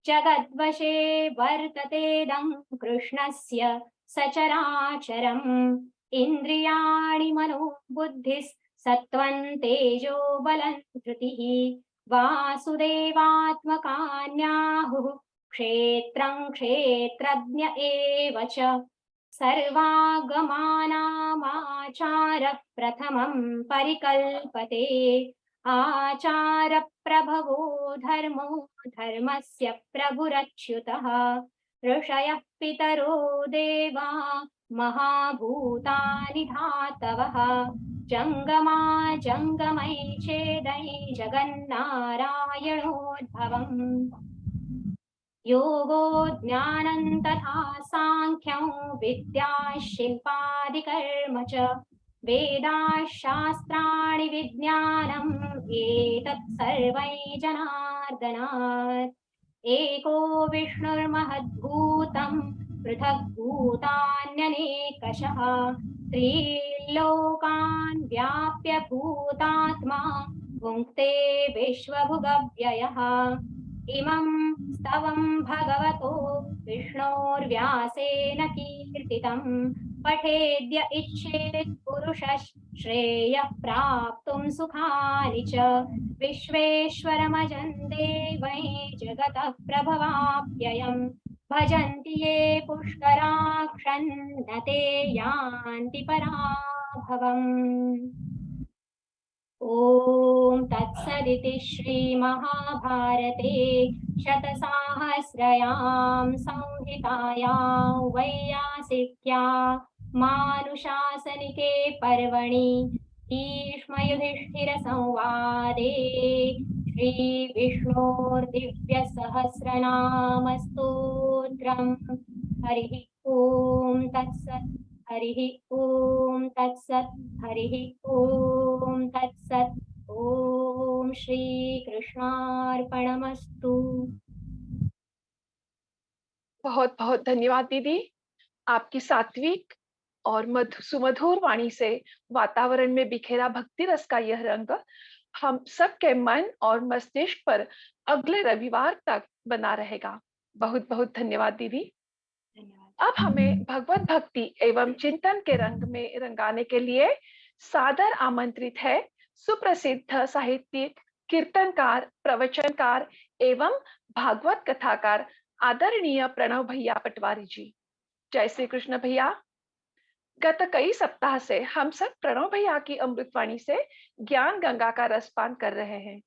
जगद्वशे वर्ततेदं कृष्णस्य सचराचरम् इन्द्रियाणि मनो बुद्धिस्सत्त्वं तेजो बलं धृतिः वासुदेवात्मकान्याहुः क्षेत्रं क्षेत्रज्ञ एव च सर्वागमानामाचारः प्रथमं परिकल्पते आचारप्रभवो धर्मो धर्मस्य प्रभुरच्युतः ऋषयः पितरो देवा महाभूतानि धातवः जङ्गमा जङ्गमै चेदै जगन्नारायणोद्भवम् योगो ज्ञानं तथा साङ्ख्यं विद्या शिल्पादिकर्म च वेदाशास्त्राणि विज्ञानम् एतत् सर्वै जनार्दनात् एको विष्णुर्महद्भूतं पृथग्भूतान्यनेकशः त्रिलोकान् व्याप्य भूतात्मा भुङ्क्ते विश्वभुगव्ययः इमं स्तवं भगवतो विष्णोर्व्यासेन कीर्तितं पठेद्य इच्छेत् पुरुषः श्रेयः प्राप्तुं सुखानि च विश्वेश्वरमजं देवै जगतः प्रभवाप्ययम् भजन्ति ये पुष्कराक्षन् न ते यान्ति पराभवम् ॐ तत्सदिति श्रीमहाभारते शतसाहस्रयां संहितायां वैयासिक्या मानुशासनिके पर्वणि भीष्म युधिष्ठिर संवादे श्री विष्णोर्दिव्य सहस्रनाम स्तोत्रम् हरिः ओम तत्सत् हरिः ओम तत्सत् हरिः ओम तत्सत् ओम श्री कृष्णार्पणमस्तु। बहुत बहुत धन्यवाद दीदी। आपकी सात्विक और सुमधुर वाणी से वातावरण में बिखेरा भक्ति रस का यह रंग हम सबके मन और मस्तिष्क पर अगले रविवार तक बना रहेगा। बहुत बहुत धन्यवाद दीदी। अब हमें भगवत भक्ति एवं चिंतन के रंग में रंगाने के लिए सादर आमंत्रित है सुप्रसिद्ध साहित्यिक, कीर्तनकार, प्रवचनकार एवं भागवत कथाकार आदरणीय प्रणव भैया पटवारी जी। जय श्री कृष्ण भैया। गत कई सप्ताह से हम सब प्रणव भैया की अमृतवाणी से ज्ञान गंगा का रसपान कर रहे हैं।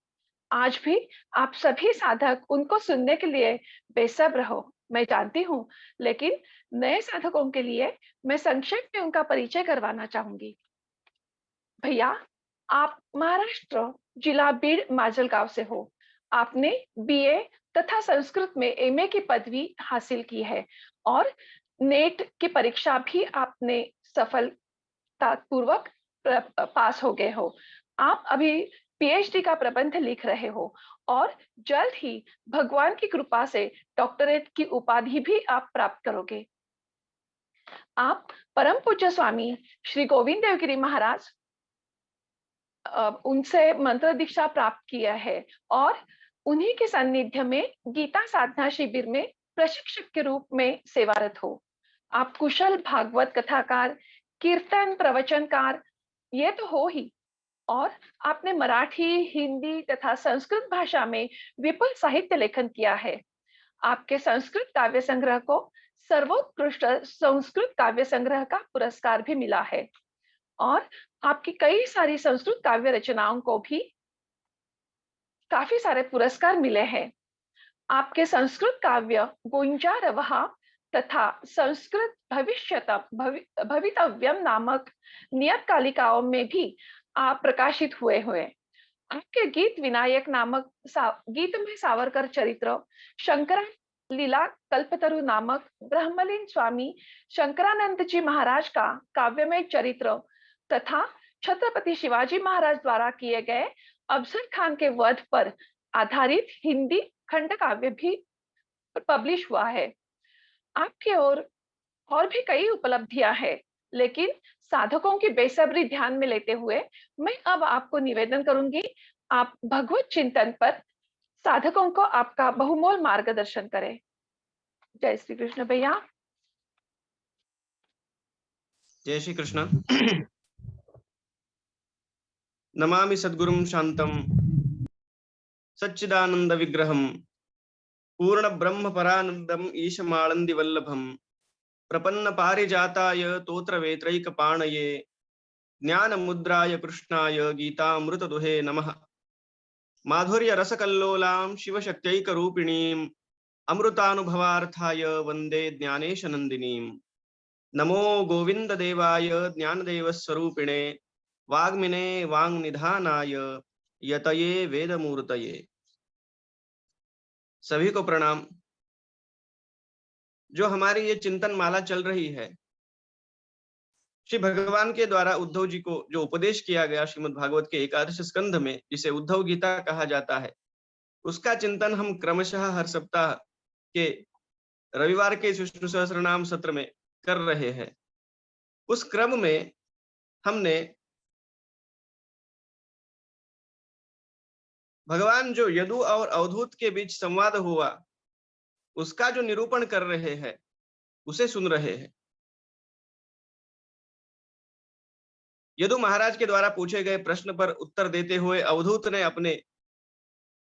आज भी आप सभी साधक उनको सुनने के लिए बेसब्र हो, मैं जानती हूँ, लेकिन नए साधकों के लिए मैं संक्षेप में उनका परिचय करवाना चाहूंगी। भैया, आप महाराष्ट्र जिला बीड़ माजलगांव से हो। आपने बीए तथा संस्कृत में एमए की पदवी हासिल की है और नेट की परीक्षा भी आपने सफलतापूर्वक पास हो गए हो। आप अभी पीएचडी का प्रबंध लिख रहे हो और जल्द ही भगवान की कृपा से डॉक्टरेट की उपाधि भी आप प्राप्त करोगे। आप परम पूज्य स्वामी श्री गोविंद देवगिरी महाराज उनसे मंत्र दीक्षा प्राप्त किया है और उन्हीं के सानिध्य में गीता साधना शिविर में प्रशिक्षक के रूप में सेवारत हो। आप कुशल भागवत कथाकार, कीर्तन प्रवचनकार ये तो हो ही, और आपने मराठी, हिंदी तथा संस्कृत भाषा में विपुल साहित्य लेखन किया है। आपके संस्कृत काव्य संग्रह को सर्वोत्कृष्ट संस्कृत काव्य संग्रह का पुरस्कार भी मिला है और आपकी कई सारी संस्कृत काव्य रचनाओं को भी काफी सारे पुरस्कार मिले हैं। आपके संस्कृत काव्य गुंजा रवहा तथा संस्कृत भवितव्यम नामक नियतकालिकाओं में भी आप प्रकाशित हुए। आपके गीत विनायक नामक गीत में सावरकर चरित्र, शंकरा लीला कल्पतरु नामक ब्रह्मलीन स्वामी शंकरानंद जी महाराज का काव्यमय चरित्र तथा छत्रपति शिवाजी महाराज द्वारा किए गए अफजल खान के वध पर आधारित हिंदी खंड काव्य भी पब्लिश हुआ है। आपकी और भी कई उपलब्धियां हैं, लेकिन साधकों की बेसब्री ध्यान में लेते हुए मैं अब आपको निवेदन करूंगी, आप भगवत चिंतन पर साधकों को आपका बहुमूल्य मार्गदर्शन करें। जय श्री कृष्ण भैया। जय श्री कृष्ण। नमामि सद्गुरुं शांतं सच्चिदानंद विग्रहं पूर्ण ब्रह्म परानंदम ईशमानंदी वल्लभम प्रपन्न पारिजाताय तोत्र वेत्रैकपाणये ज्ञान मुद्राय कृष्णाय गीतामृत दुहे नमः। माधुर्य रसकल्लोलां शिवशक्त्यैक रूपिणीं अमृतानुभवार्थाय वंदे ज्ञानेश नंदिनीं। नमो गोविंद देवाय ज्ञानदेव स्वरूपिणे वाग्मिने वांग निधानाय यतये वेदमूर्तये। सभी को प्रणाम। जो हमारी ये चिंतन माला चल रही है, श्री भगवान के द्वारा उद्धव जी को जो उपदेश किया गया श्रीमद् भागवत के एकादश स्कंध में, जिसे उद्धव गीता कहा जाता है, उसका चिंतन हम क्रमशः हर सप्ताह के रविवार के विष्णु सहस्त्रनाम सत्र में कर रहे हैं। उस क्रम में हमने भगवान जो यदु और अवधूत के बीच संवाद हुआ उसका जो निरूपण कर रहे हैं उसे सुन रहे हैं। यदु महाराज के द्वारा पूछे गए प्रश्न पर उत्तर देते हुए अवधूत ने अपने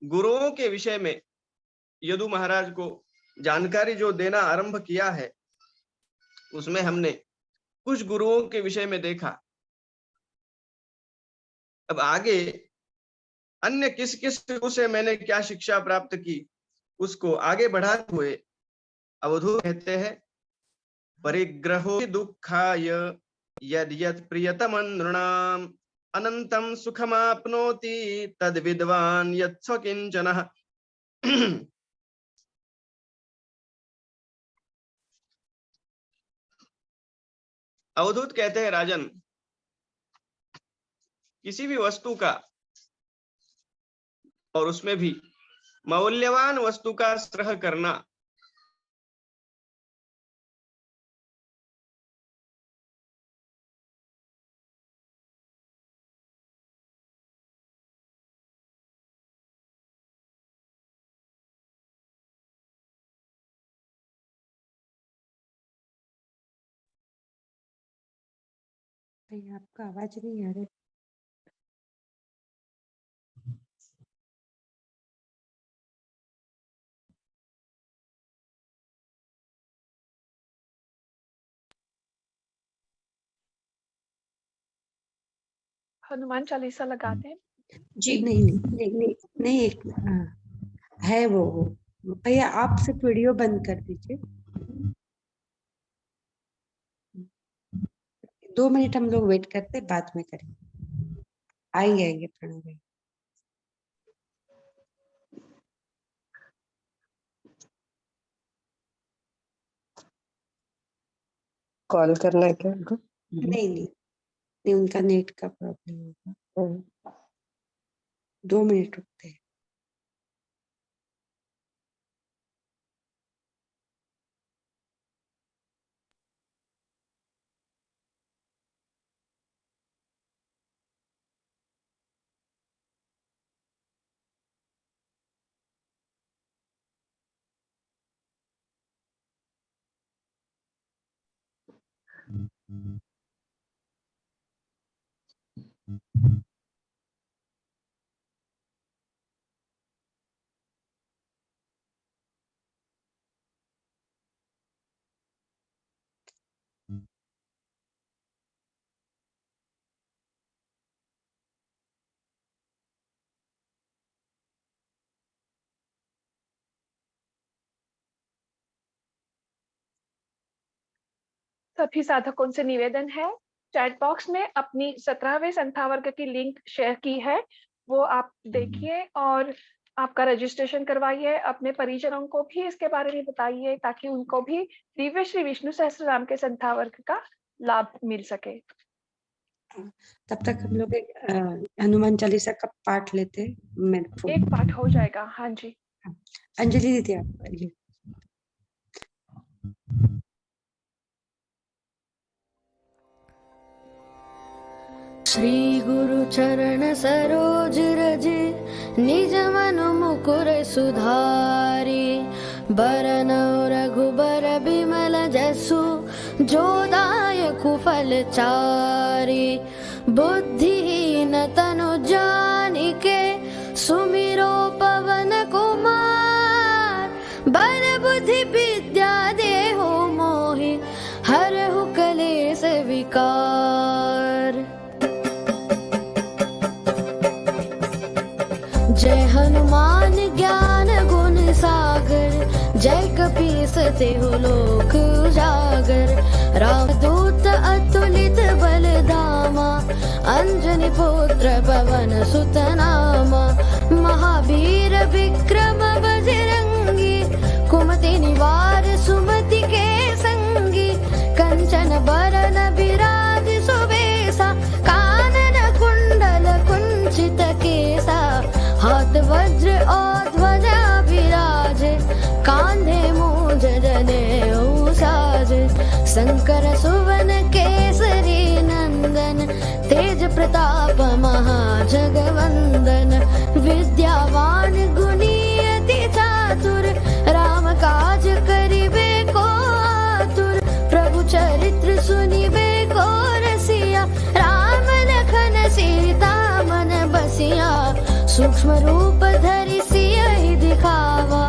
गुरुओं के विषय में यदु महाराज को जानकारी जो देना आरंभ किया है, उसमें हमने कुछ गुरुओं के विषय में देखा। अब आगे अन्य किस किस गुरु से मैंने क्या शिक्षा प्राप्त की, उसको आगे बढ़ाते हुए अवधूत कहते हैं, परिग्रहो दुखाय यद यद प्रियतम नृणाम अनंतं सुखमाप्नोति तद्विद्वान् यत्स किंचनः। अवधूत कहते हैं राजन, किसी भी वस्तु का और उसमें भी मूल्यवान वस्तु का संग्रह करना आपका आवाज नहीं आ रहा। हनुमान चालीसा लगाते हैं। जी नहीं नहीं नहीं नहीं, नहीं एक है वो भैया, आप सिर्फ वीडियो बंद कर दीजिए। 2 मिनट हम लोग वेट करते, बाद में करेंगे। आएंगे प्रणव भाई। कॉल करना है क्या उनको? नहीं नहीं नहीं, उनका नेट का प्रॉब्लम होगा। 2 मिनट रुकते हैं। सभी साधकों से निवेदन है, चैट बॉक्स में अपनी 17वें संध्या वर्ग की लिंक शेयर की है, वो आप देखिए और आपका रजिस्ट्रेशन करवाइए। अपने परिजनों को भी इसके बारे में बताइए ताकि उनको भी दिव्य श्री विष्णु सहस्त्रनाम के संध्या वर्ग का लाभ मिल सके। तब तक हम लोग एक हनुमान चालीसा का पाठ लेते हैं। एक पाठ हो जाएगा। हाँ जी, अंजलि दीदी आप पढ़िए। श्री गुरु चरण सरोज रजे निज मन मुकुर सुधारी, बरन रघुबर बिमल जसु जो दायकु फल चारि, बुद्धिहीन तनु जानिके सुमिरो पवन कुमार, बल बुद्धि विद्या देहु मोहि हरहु कलेश विकार। जय हनुमान ज्ञान गुण सागर, जय कपीस तेहु लोक उजागर, रामदूत अतुलित बल धामा, अंजनी पुत्र पवन सुत नामा, महावीर विक्रम बजरंगी, कुमति निवार सुमति के संगी, कंचन बरन विराज सुबेसा, कानन कुंडल कुंचित केसा, हाथ वज्र और ध्वजा विराजे, कांधे मूंज जनेऊ साजे, शंकर सुवन केसरी नंदन, तेज प्रताप महाजगवंदन, विद्यावान गुणी अति चातुर, राम काज करिबे को आतुर, प्रभु चरित्र सुनिबे को रसिया, राम लखन सीता मन बसिया, सूक्ष्म रूप धरि सियहि दिखावा,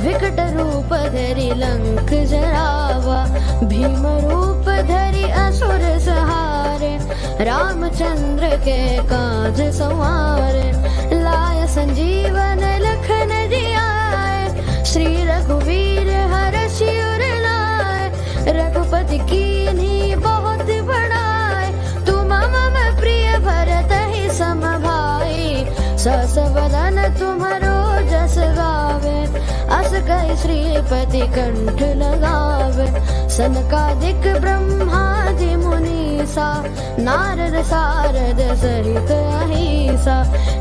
विकट रूप धरि लंक जरावा, भीम रूप धरि असुर सहारे, रामचंद्र के काज संवारे, लाय संजीवन लखन जियाए, श्री रघुवीर हरषि उर लाए, रघुपति कीन्ही बहुत बड़ाए, तुम मम प्रिय भरत सस वदन तुम्हारो जस गावे, अस कहि श्रीपति कंठ लगावे। सनकादिक ब्रह्मादि मुनीसा, नारद सारद सहित अहिसा।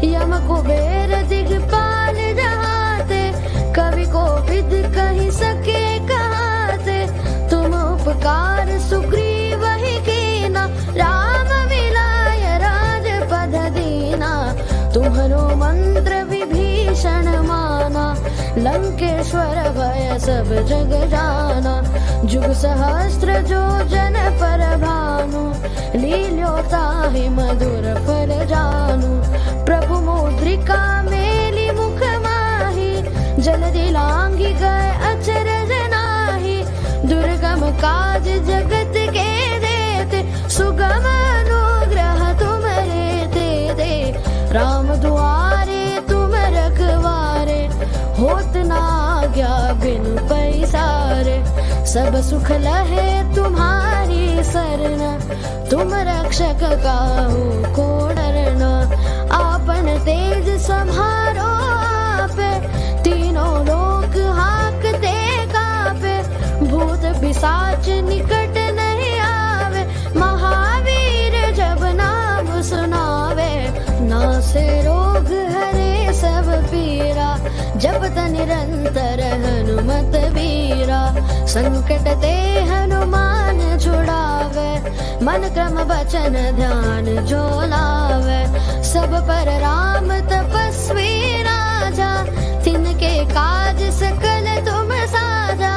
यम कुबेर दिगपाल जहाते, कवि कोविद कहि सके कहाते। तुम उपकार सुग्रीव ही कीना, राम मिलाय राजपद दीना। तुम्हरो मंत्र विभीषण माना, लंकेश्वर भय सब जग जाना। जुग सहस्त्र जो जन पर भानु, लील्योताहि मधुर फल जानू। प्रभु मुद्रिका मेली मुख माही, जलधि लांघि गए अचरज नाही। दुर्गम काज जगत के देते, सुगम अनुग्रह तुम्हारे तेते। राम दुआरे तुम रखवारे, होत न आज्ञा बिनु पैसारे। सब सुख लहे तुम्हारी सरन, तुम रक्षक काहू को डरना। आपन तेज सम्हारो आपे, तीनों लोक हाकते कापे। भूत पिशाच निकट नहीं आवे, महावीर जब नाम सुनावे। नासे रोग हरे सब पीरा, जपत निरंतर हनुमत बीरा। संकट ते हनुमान छुड़ावे, मन क्रम वचन ध्यान जो लावे। सब पर राम तपस्वी राजा, तिनके काज सकल तुम साजा।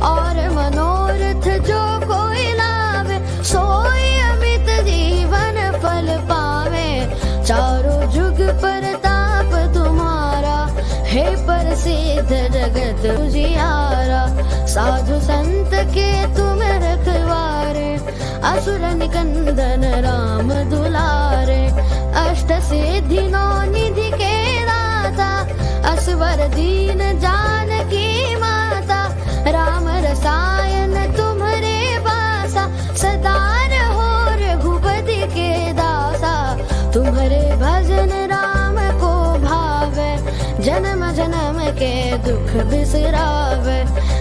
और मनोरथ जो कोई लावे, सोई अमित जीवन फल पावे। चारों जुग परताप तुम्हारा, हे प्रसिद्ध जगत उजियारा। साधु संत के तुम रखवारे, असुर निकंदन राम दुलारे। अष्ट सिद्धि नौ निधि के दाता, असवर दीन जानकी माता। राम रसायन तुम्हारे पासा, सदा रहो रघुपति के दासा। तुम्हारे भजन राम को भावे, जन्म जन्म के दुख बिसरावे।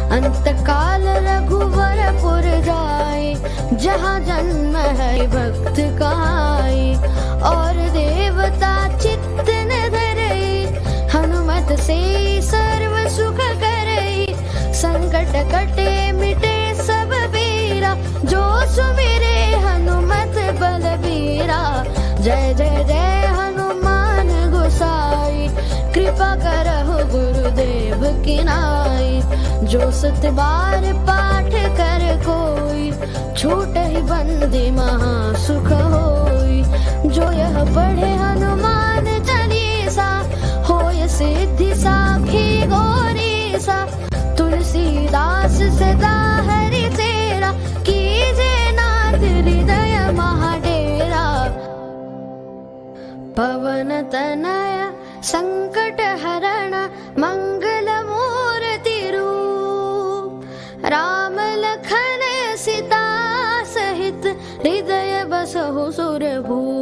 अंत काल रघुवर पुर जाई, जहाँ जन्म है भक्त कहाई। और देवता चित्त न धरई, हनुमत से सर्व सुख करई। संकट कटे मिटे सब पीरा, जो सुमिरे हनुमत बलबीरा। जय जय जय हनुमान गोसाई, कृपा करहु गुरुदेव की नाई। जो सत बार पाठ कर कोई, छूटहि बंदी महा सुख होई। जो यह पढ़े हनुमान चालीसा, होय सिद्धि साखी गौरीसा। तुलसीदास सदा हरि तेरा, कीजे नाथ हृदय महाडेरा। पवन तनय संकट हरण, मंगल मूर्ति रूप। राम लखन सीता सहित, हृदय बसहु सुरभूप।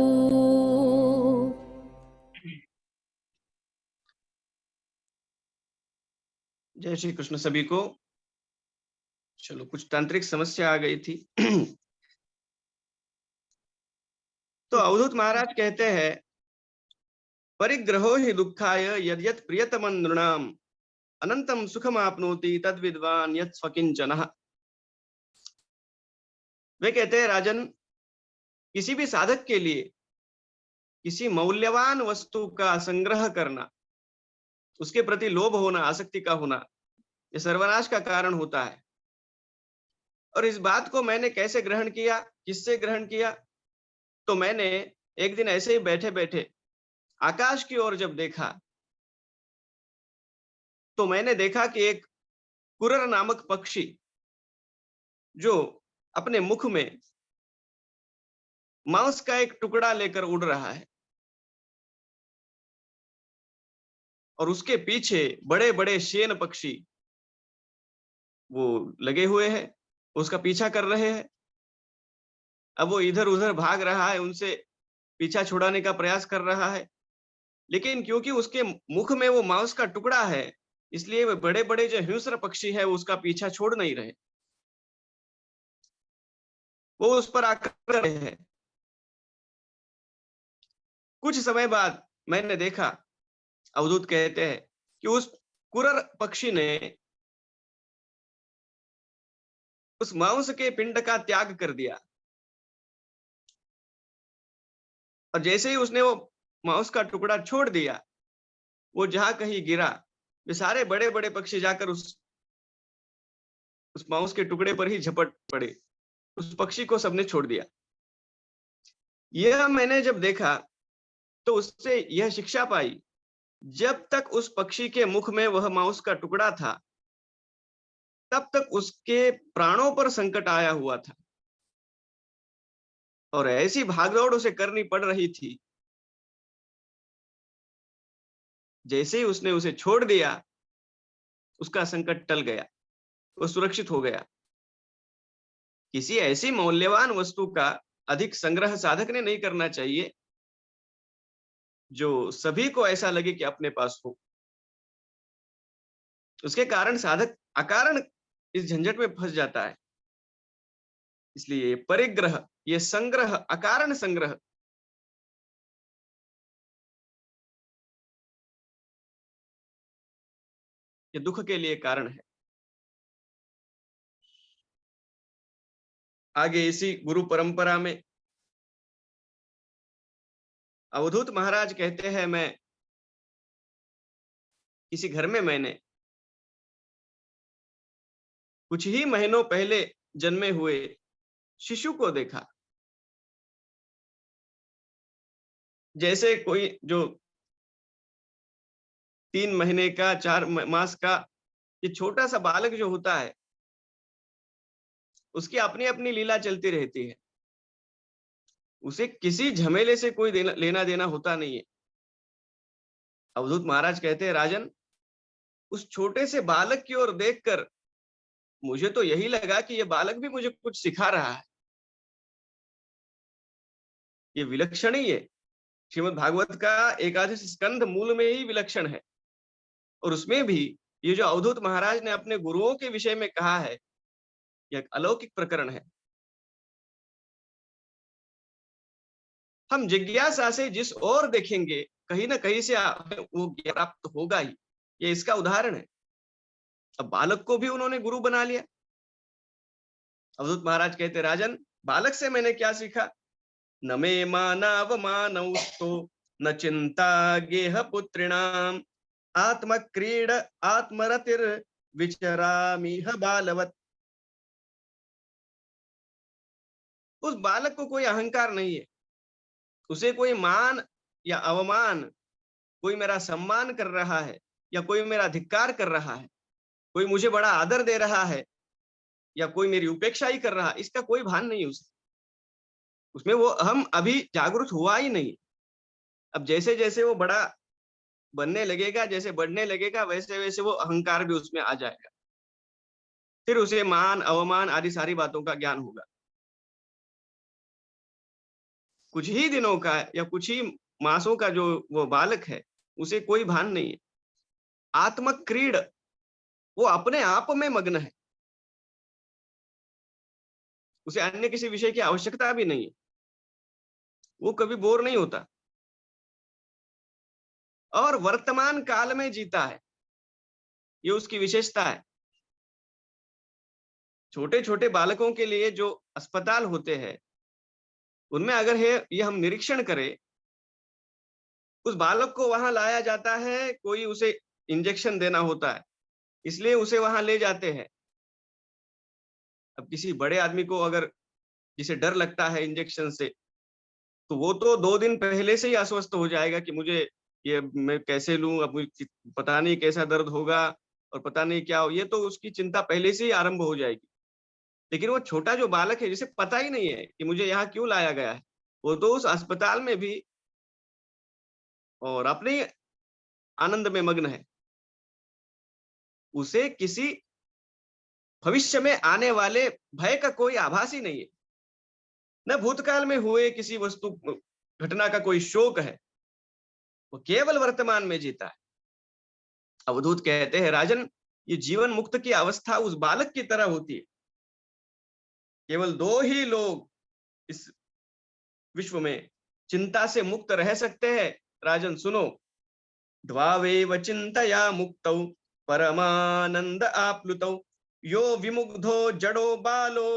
जय श्री कृष्ण सभी को। चलो, कुछ तांत्रिक समस्या आ गई थी। तो अवधूत महाराज कहते हैं, परिग्रहो हि दुःखाय यद्यत् प्रियतमं नृणाम्, अनंतम सुखम आपनोति तद विद्वान यत् स्वकिंचनः। वे कहते हैं, राजन, किसी भी साधक के लिए किसी मौल्यवान वस्तु का संग्रह करना, उसके प्रति लोभ होना, आसक्ति का होना, ये सर्वनाश का कारण होता है। और इस बात को मैंने कैसे ग्रहण किया, किससे ग्रहण किया? तो मैंने एक दिन ऐसे ही बैठे बैठे आकाश की ओर जब देखा, तो मैंने देखा कि एक कुरर नामक पक्षी जो अपने मुख में मांस का एक टुकड़ा लेकर उड़ रहा है, और उसके पीछे बड़े बड़े शेन पक्षी वो लगे हुए हैं, उसका पीछा कर रहे हैं। अब वो इधर उधर भाग रहा है, उनसे पीछा छुड़ाने का प्रयास कर रहा है। लेकिन क्योंकि उसके मुख में वो मांस का टुकड़ा है, इसलिए वे बड़े बड़े जो हिंस्र पक्षी है वो उसका पीछा छोड़ नहीं रहे, वो उस पर आक्रमण कर रहे हैं। कुछ समय बाद मैंने देखा, अवधूत कहते हैं कि उस कुरर पक्षी ने उस मांस के पिंड का त्याग कर दिया, और जैसे ही उसने वो मांस का टुकड़ा छोड़ दिया, वो जहां कहीं गिरा, वे सारे बड़े बड़े पक्षी जाकर उस मांस के टुकड़े पर ही झपट पड़े। उस पक्षी को सबने छोड़ दिया। यह मैंने जब देखा तो उससे यह शिक्षा पाई, जब तक उस पक्षी के मुख में वह मांस का टुकड़ा था, तब तक उसके प्राणों पर संकट आया हुआ था, और ऐसी भागदौड़ उसे करनी पड़ रही थी। जैसे ही उसने उसे छोड़ दिया, उसका संकट टल गया, वो सुरक्षित हो गया। किसी ऐसी मूल्यवान वस्तु का अधिक संग्रह साधक ने नहीं करना चाहिए जो सभी को ऐसा लगे कि अपने पास हो। उसके कारण साधक अकारण इस झंझट में फंस जाता है। इसलिए परिग्रह, ये संग्रह, अकारण संग्रह, ये दुख के लिए कारण है। आगे इसी गुरु परंपरा में अवधूत महाराज कहते हैं, मैं किसी घर में मैंने कुछ ही महीनों पहले जन्मे हुए शिशु को देखा। जैसे कोई जो 3 महीने का, 4 मास का ये छोटा सा बालक जो होता है, उसकी अपनी अपनी लीला चलती रहती है, उसे किसी झमेले से कोई लेना देना होता नहीं है। अवधूत महाराज कहते हैं, राजन, उस छोटे से बालक की ओर देखकर मुझे तो यही लगा कि ये बालक भी मुझे कुछ सिखा रहा है। ये विलक्षण ही है। श्रीमद् भागवत का एकादश स्कंध मूल में ही विलक्षण है, और उसमें भी ये जो अवधूत महाराज ने अपने गुरुओं के विषय में कहा है, यह एक अलौकिक प्रकरण है। हम जिज्ञासा से जिस ओर देखेंगे, कहीं ना कहीं से वो ज्ञान प्राप्त होगा ही। ये इसका उदाहरण है। अब बालक को भी उन्होंने गुरु बना लिया। अवधूत महाराज कहते, राजन, बालक से मैंने क्या सीखा? न मे मानावमानौस्तो न चिंता गेह पुत्रिणाम आत्मक्रीड आत्मरतिर विचरामिह बालवत। उस बालक को कोई अहंकार नहीं है, उसे कोई मान या अवमान, कोई मेरा सम्मान कर रहा है या कोई मेरा धिक्कार कर रहा है, कोई मुझे बड़ा आदर दे रहा है या कोई मेरी उपेक्षा ही कर रहा है, इसका कोई भान नहीं उसे। उसमें वो हम अभी जागरूक हुआ ही नहीं। अब जैसे जैसे वो बड़ा बनने लगेगा, जैसे बढ़ने लगेगा, वैसे वैसे वो अहंकार भी उसमें आ जाएगा। फिर उसे मान अवमान आदि सारी बातों का ज्ञान होगा। कुछ ही दिनों का या कुछ ही मासों का जो वो बालक है, उसे कोई भान नहीं है। आत्मक्रीड, वो अपने आप में मग्न है, उसे अन्य किसी विषय की आवश्यकता भी नहीं है, वो कभी बोर नहीं होता, और वर्तमान काल में जीता है। ये उसकी विशेषता है। छोटे छोटे बालकों के लिए जो अस्पताल होते हैं, उनमें अगर है ये हम निरीक्षण करें, उस बालक को वहां लाया जाता है, कोई उसे इंजेक्शन देना होता है, इसलिए उसे वहां ले जाते हैं। अब किसी बड़े आदमी को अगर जिसे डर लगता है इंजेक्शन से, तो वो तो 2 दिन पहले से ही अस्वस्थ हो जाएगा कि मुझे ये मैं कैसे लूं, अब मुझे पता नहीं कैसा दर्द होगा और पता नहीं क्या हो, ये तो उसकी चिंता पहले से ही आरंभ हो जाएगी। लेकिन वो छोटा जो बालक है, जिसे पता ही नहीं है कि मुझे यहाँ क्यों लाया गया है, वो तो उस अस्पताल में भी और अपने आनंद में मग्न है। उसे किसी भविष्य में आने वाले भय का कोई आभास ही नहीं है, न भूतकाल में हुए किसी वस्तु घटना का कोई शोक है। वो केवल वर्तमान में जीता है। अवधूत कहते हैं राजन, ये जीवन मुक्त की अवस्था उस बालक की तरह होती है। केवल 2 ही लोग इस विश्व में चिंता से मुक्त रह सकते हैं। राजन सुनो, द्वावेव चिंतया मुक्तौ परमानंद आप्लुतौ यो विमुग्धो जड़ो बालो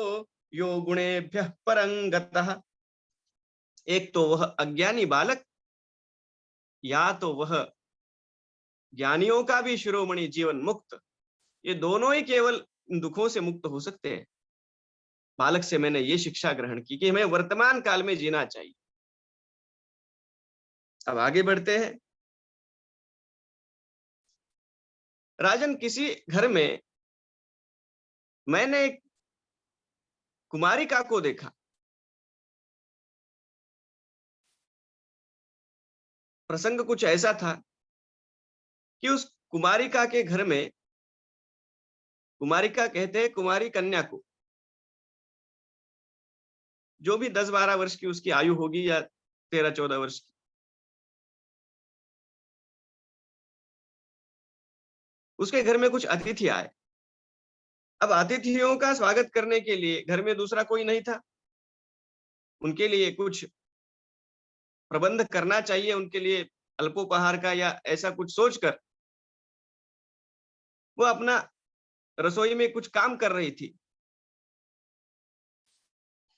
यो गुणेभ्यः परंगतः। एक तो वह अज्ञानी बालक, या तो वह ज्ञानियों का भी शिरोमणि जीवन मुक्त। ये दोनों ही केवल इन दुखों से मुक्त हो सकते हैं। बालक से मैंने ये शिक्षा ग्रहण की कि हमें वर्तमान काल में जीना चाहिए। अब आगे बढ़ते हैं। राजन, किसी घर में मैंने एक कुमारिका को देखा। प्रसंग कुछ ऐसा था कि उस कुमारिका के घर में, कुमारिका कहते हैं कुमारी कन्या को, जो भी 10-12 वर्ष की उसकी आयु होगी या 13-14 वर्ष की, उसके घर में कुछ अतिथि आए। अब अतिथियों का स्वागत करने के लिए घर में दूसरा कोई नहीं था। उनके लिए कुछ प्रबंध करना चाहिए, उनके लिए अल्पोपहार का या ऐसा कुछ सोचकर वो अपना रसोई में कुछ काम कर रही थी।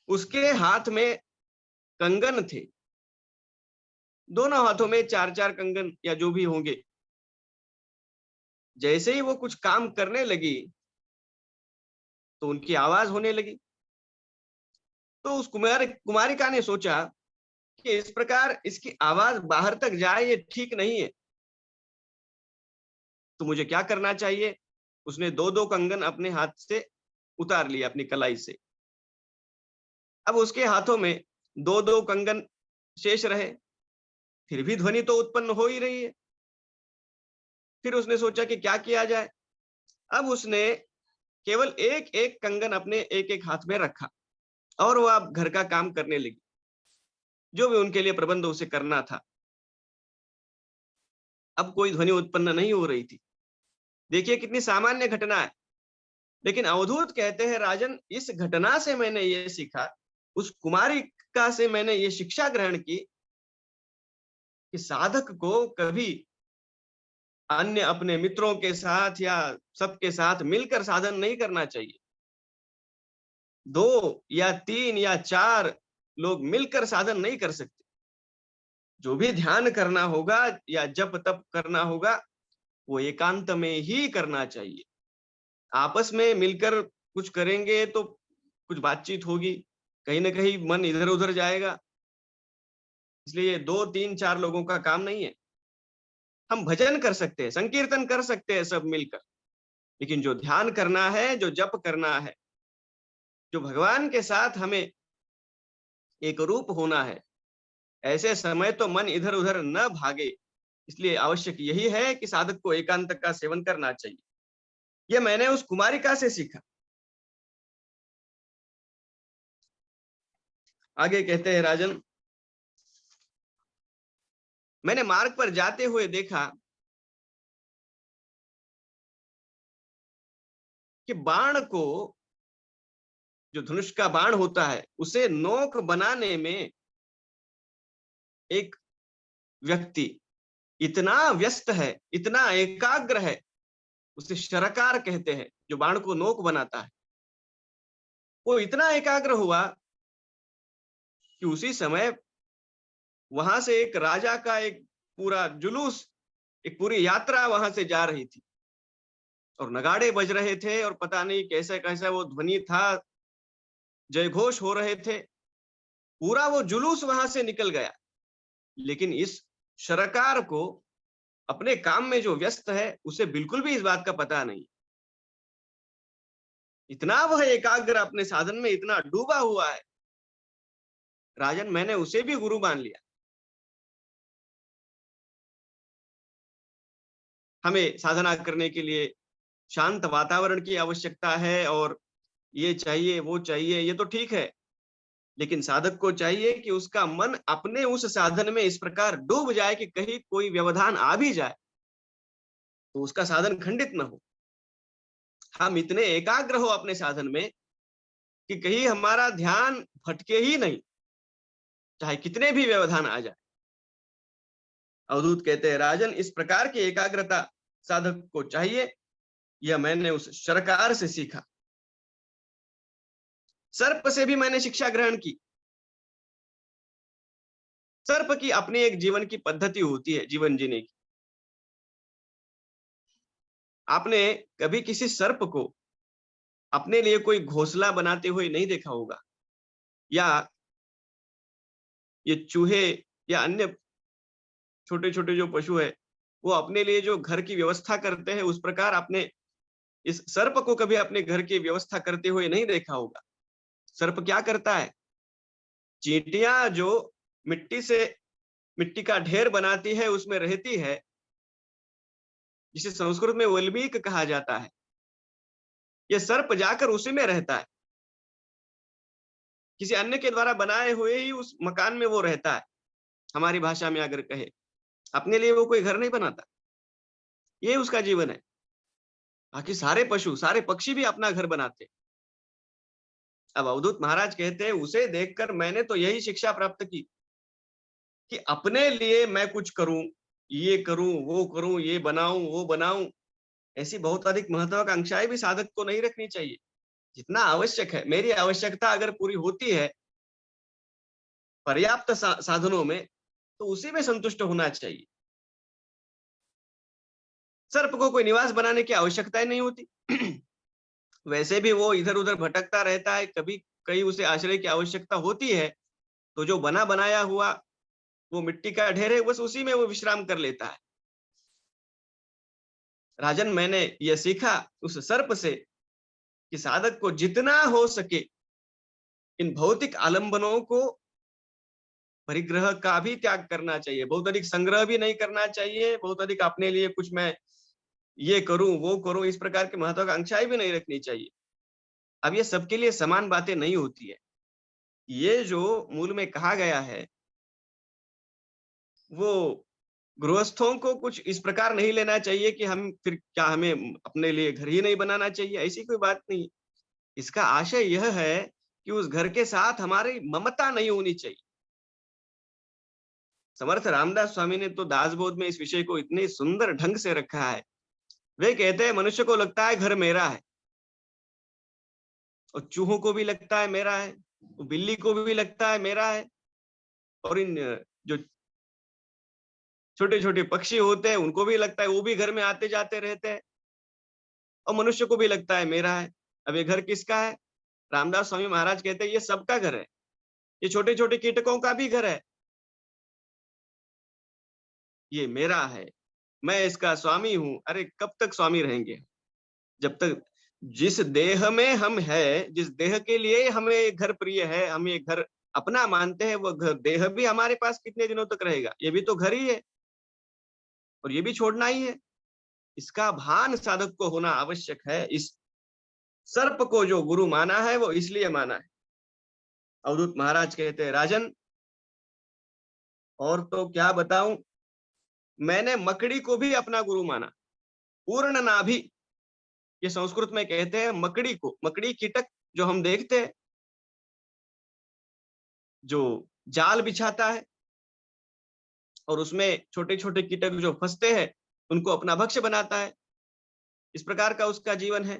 उसके हाथ में कंगन थे, दोनों हाथों में 4-4 कंगन या जो भी होंगे। जैसे ही वो कुछ काम करने लगी तो उनकी आवाज होने लगी। तो उस कुमारिका ने सोचा कि इस प्रकार इसकी आवाज बाहर तक जाए ये ठीक नहीं है, तो मुझे क्या करना चाहिए। उसने 2-2 कंगन अपने हाथ से उतार लिया अपनी कलाई से। अब उसके हाथों में 2-2 कंगन शेष रहे, फिर भी ध्वनि तो उत्पन्न हो ही रही है। फिर उसने सोचा कि क्या किया जाए। अब उसने केवल एक-एक कंगन अपने एक-एक हाथ में रखा और वो अब घर का काम करने लगी, जो भी उनके लिए प्रबंध उसे करना था। अब कोई ध्वनि उत्पन्न नहीं हो रही थी। देखिए कितनी सामान्य घटना है, लेकिन अवधूत कहते हैं राजन, इस घटना से मैंने ये सीखा, उस कुमारिका से मैंने ये शिक्षा ग्रहण की कि साधक को कभी अन्य अपने मित्रों के साथ या सबके साथ मिलकर साधन नहीं करना चाहिए। 2 या 3 या 4 लोग मिलकर साधन नहीं कर सकते। जो भी ध्यान करना होगा या जप तप करना होगा वो एकांत में ही करना चाहिए। आपस में मिलकर कुछ करेंगे तो कुछ बातचीत होगी, कहीं ना कहीं मन इधर उधर जाएगा। इसलिए 2, 3, 4 लोगों का काम नहीं है। हम भजन कर सकते हैं, संकीर्तन कर सकते हैं सब मिलकर, लेकिन जो ध्यान करना है, जो जप करना है, जो भगवान के साथ हमें एक रूप होना है, ऐसे समय तो मन इधर उधर न भागे। इसलिए आवश्यक यही है कि साधक को एकांत का सेवन करना चाहिए। यह मैंने उस कुमारिका से सीखा। आगे कहते हैं राजन, मैंने मार्ग पर जाते हुए देखा कि बाण को, जो धनुष का बाण होता है, उसे नोक बनाने में एक व्यक्ति इतना व्यस्त है, इतना एकाग्र है, उसे शरकार कहते हैं, जो बाण को नोक बनाता है। वो इतना एकाग्र हुआ कि उसी समय वहां से एक राजा का एक पूरा जुलूस, एक पूरी यात्रा वहां से जा रही थी और नगाड़े बज रहे थे और पता नहीं कैसा कैसा वो ध्वनि था, जयघोष हो रहे थे। पूरा वो जुलूस वहां से निकल गया, लेकिन इस शरकार को अपने काम में जो व्यस्त है उसे बिल्कुल भी इस बात का पता नहीं। इतना वह एकाग्र अपने साधन में इतना डूबा हुआ है राजन, मैंने उसे भी गुरु मान लिया। हमें साधना करने के लिए शांत वातावरण की आवश्यकता है और ये चाहिए वो चाहिए, ये तो ठीक है, लेकिन साधक को चाहिए कि उसका मन अपने उस साधन में इस प्रकार डूब जाए कि कहीं कोई व्यवधान आ भी जाए तो उसका साधन खंडित न हो। हम इतने एकाग्र हो अपने साधन में कि कहीं हमारा ध्यान भटके ही नहीं, चाहे कितने भी व्यवधान आ जाए। अवधूत कहते हैं, राजन इस प्रकार की एकाग्रता साधक को चाहिए, यह मैंने उस सरकार से सीखा। सर्प से भी मैंने शिक्षा ग्रहण की। सर्प की अपनी एक जीवन की पद्धति होती है, जीवन जीने की। आपने कभी किसी सर्प को अपने लिए कोई घोंसला बनाते हुए नहीं देखा होगा, या ये चूहे या अन्य छोटे छोटे जो पशु है वो अपने लिए जो घर की व्यवस्था करते हैं, उस प्रकार आपने इस सर्प को कभी अपने घर की व्यवस्था करते हुए नहीं देखा होगा। सर्प क्या करता है? चींटियां जो मिट्टी का ढेर बनाती है उसमें रहती है, जिसे संस्कृत में वल्मीक कहा जाता है। यह सर्प जाकर उसी में रहता है, किसी अन्य के द्वारा बनाए हुए ही उस मकान में वो रहता है। हमारी भाषा में अगर कहे, अपने लिए वो कोई घर नहीं बनाता, ये उसका जीवन है। बाकी सारे पशु, सारे पक्षी भी अपना घर बनाते। अब अवधूत महाराज कहते हैं, उसे देखकर मैंने तो यही शिक्षा प्राप्त की कि अपने लिए मैं कुछ करूं, ये करूं, वो करूं, ये बनाऊं, वो बनाऊं, ऐसी बहुत अधिक महत्वाकांक्षाएं भी साधक को नहीं रखनी चाहिए। जितना आवश्यक है, मेरी आवश्यकता अगर पूरी होती है पर्याप्त साधनों में, तो उसी में संतुष्ट होना चाहिए। सर्प को कोई निवास बनाने की आवश्यकता ही नहीं होती। वैसे भी वो इधर उधर भटकता रहता है, कभी कहीं उसे आश्रय की आवश्यकता होती है तो जो बना बनाया हुआ वो मिट्टी का ढेर है, बस उसी में वो विश्राम कर लेता है। राजन, मैंने यह सीखा उस सर्प से कि साधक को जितना हो सके इन भौतिक आलंबनों को, परिग्रह का भी त्याग करना चाहिए। बहुत अधिक संग्रह भी नहीं करना चाहिए, बहुत अधिक अपने लिए कुछ मैं ये करूं, वो करूं, इस प्रकार की महत्वाकांक्षाएं भी नहीं रखनी चाहिए। अब ये सबके लिए समान बातें नहीं होती है। ये जो मूल में कहा गया है वो गृहस्थों को कुछ इस प्रकार नहीं लेना चाहिए कि हम फिर क्या हमें अपने लिए घर ही नहीं बनाना चाहिए, ऐसी कोई बात नहीं। इसका आशय यह है कि उस घर के साथ हमारी ममता नहीं होनी चाहिए। समर्थ रामदास स्वामी ने तो दासबोध में इस विषय को इतने सुंदर ढंग से रखा है। वे कहते हैं, मनुष्य को लगता है घर मेरा है, और चूहों को भी लगता है मेरा है, बिल्ली को भी लगता है मेरा है, और इन जो छोटे छोटे पक्षी होते हैं उनको भी लगता है, वो भी घर में आते जाते रहते हैं, और मनुष्य को भी लगता है मेरा है। अब ये घर किसका है? रामदास स्वामी महाराज कहते हैं, ये सबका घर है, ये छोटे छोटे कीटकों का भी घर है, ये मेरा है, मैं इसका स्वामी हूं। अरे कब तक स्वामी रहेंगे? जब तक जिस देह में हम है, जिस देह के लिए हमें घर प्रिय है, हम ये घर अपना मानते हैं, वो घर देह भी हमारे पास कितने दिनों तक रहेगा? ये भी तो घर ही है, और ये भी छोड़ना ही है। इसका भान साधक को होना आवश्यक है। इस सर्प को जो गुरु माना है वो इसलिए माना है। अवधूत महाराज कहते हैं, राजन और तो क्या बताऊं, मैंने मकड़ी को भी अपना गुरु माना। पूर्ण नाभि, ये संस्कृत में कहते हैं मकड़ी को। मकड़ी कीटक जो हम देखते हैं, जो जाल बिछाता है और उसमें छोटे छोटे कीटक जो फंसते हैं उनको अपना भक्ष्य बनाता है, इस प्रकार का उसका जीवन है।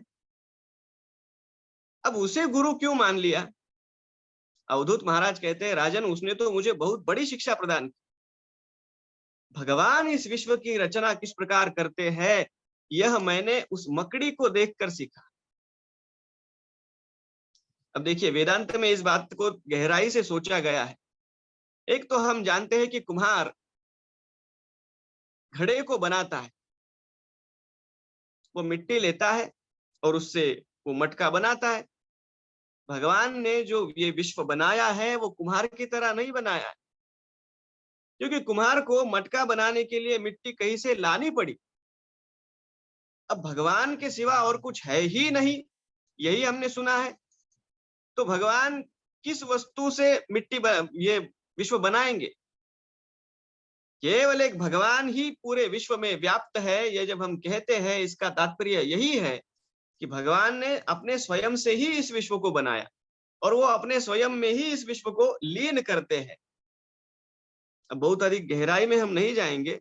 अब उसे गुरु क्यों मान लिया? अवधूत महाराज कहते हैं, राजन उसने तो मुझे बहुत बड़ी शिक्षा प्रदान की। भगवान इस विश्व की रचना किस प्रकार करते हैं, यह मैंने उस मकड़ी को देखकर सीखा। अब देखिए, वेदांत में इस बात को गहराई से सोचा गया है। एक तो हम जानते हैं कि कुम्हार घड़े को बनाता है, वो मिट्टी लेता है और उससे वो मटका बनाता है। भगवान ने जो ये विश्व बनाया है वो कुम्हार की तरह नहीं बनाया है, क्योंकि कुम्हार को मटका बनाने के लिए मिट्टी कहीं से लानी पड़ी। अब भगवान के सिवा और कुछ है ही नहीं, यही हमने सुना है। तो भगवान किस वस्तु से ये विश्व बनाएंगे? केवल एक भगवान ही पूरे विश्व में व्याप्त है। ये जब हम कहते हैं, इसका तात्पर्य यही है कि भगवान ने अपने स्वयं से ही इस विश्व को बनाया और वो अपने स्वयं में ही इस विश्व को लीन करते हैं। अब बहुत अधिक गहराई में हम नहीं जाएंगे,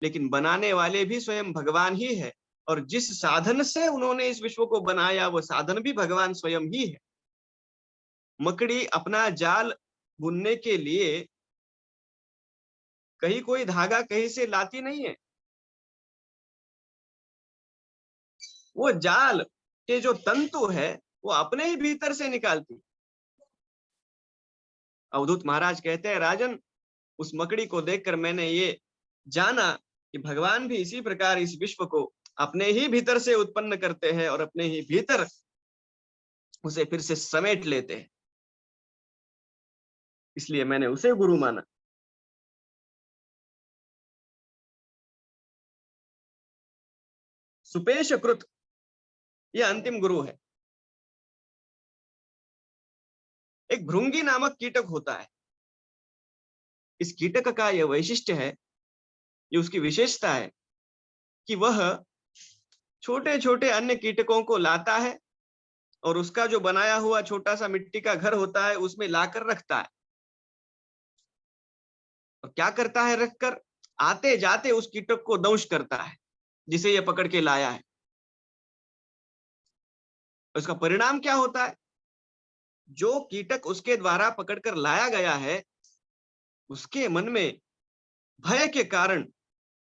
लेकिन बनाने वाले भी स्वयं भगवान ही है और जिस साधन से उन्होंने इस विश्व को बनाया वो साधन भी भगवान स्वयं ही है। मकड़ी अपना जाल बुनने के लिए कहीं कोई धागा कहीं से लाती नहीं है, वो जाल के जो तंतु है वो अपने ही भीतर से निकालती। अवधूत महाराज कहते हैं, राजन, उस मकड़ी को देखकर मैंने ये जाना कि भगवान भी इसी प्रकार इस विश्व को अपने ही भीतर से उत्पन्न करते हैं और अपने ही भीतर उसे फिर से समेट लेते हैं। इसलिए मैंने उसे गुरु माना। सुपेश कृत यह अंतिम गुरु है। एक भृंगी नामक कीटक होता है। इस कीटक का यह वैशिष्ट्य है, ये उसकी विशेषता है कि वह छोटे छोटे अन्य कीटकों को लाता है और उसका जो बनाया हुआ छोटा सा मिट्टी का घर होता है उसमें लाकर रखता है। और क्या करता है, रखकर आते जाते उस कीटक को दंश करता है जिसे यह पकड़ के लाया है। उसका परिणाम क्या होता है? जो कीटक उसके द्वारा पकड़कर लाया गया है उसके मन में भय के कारण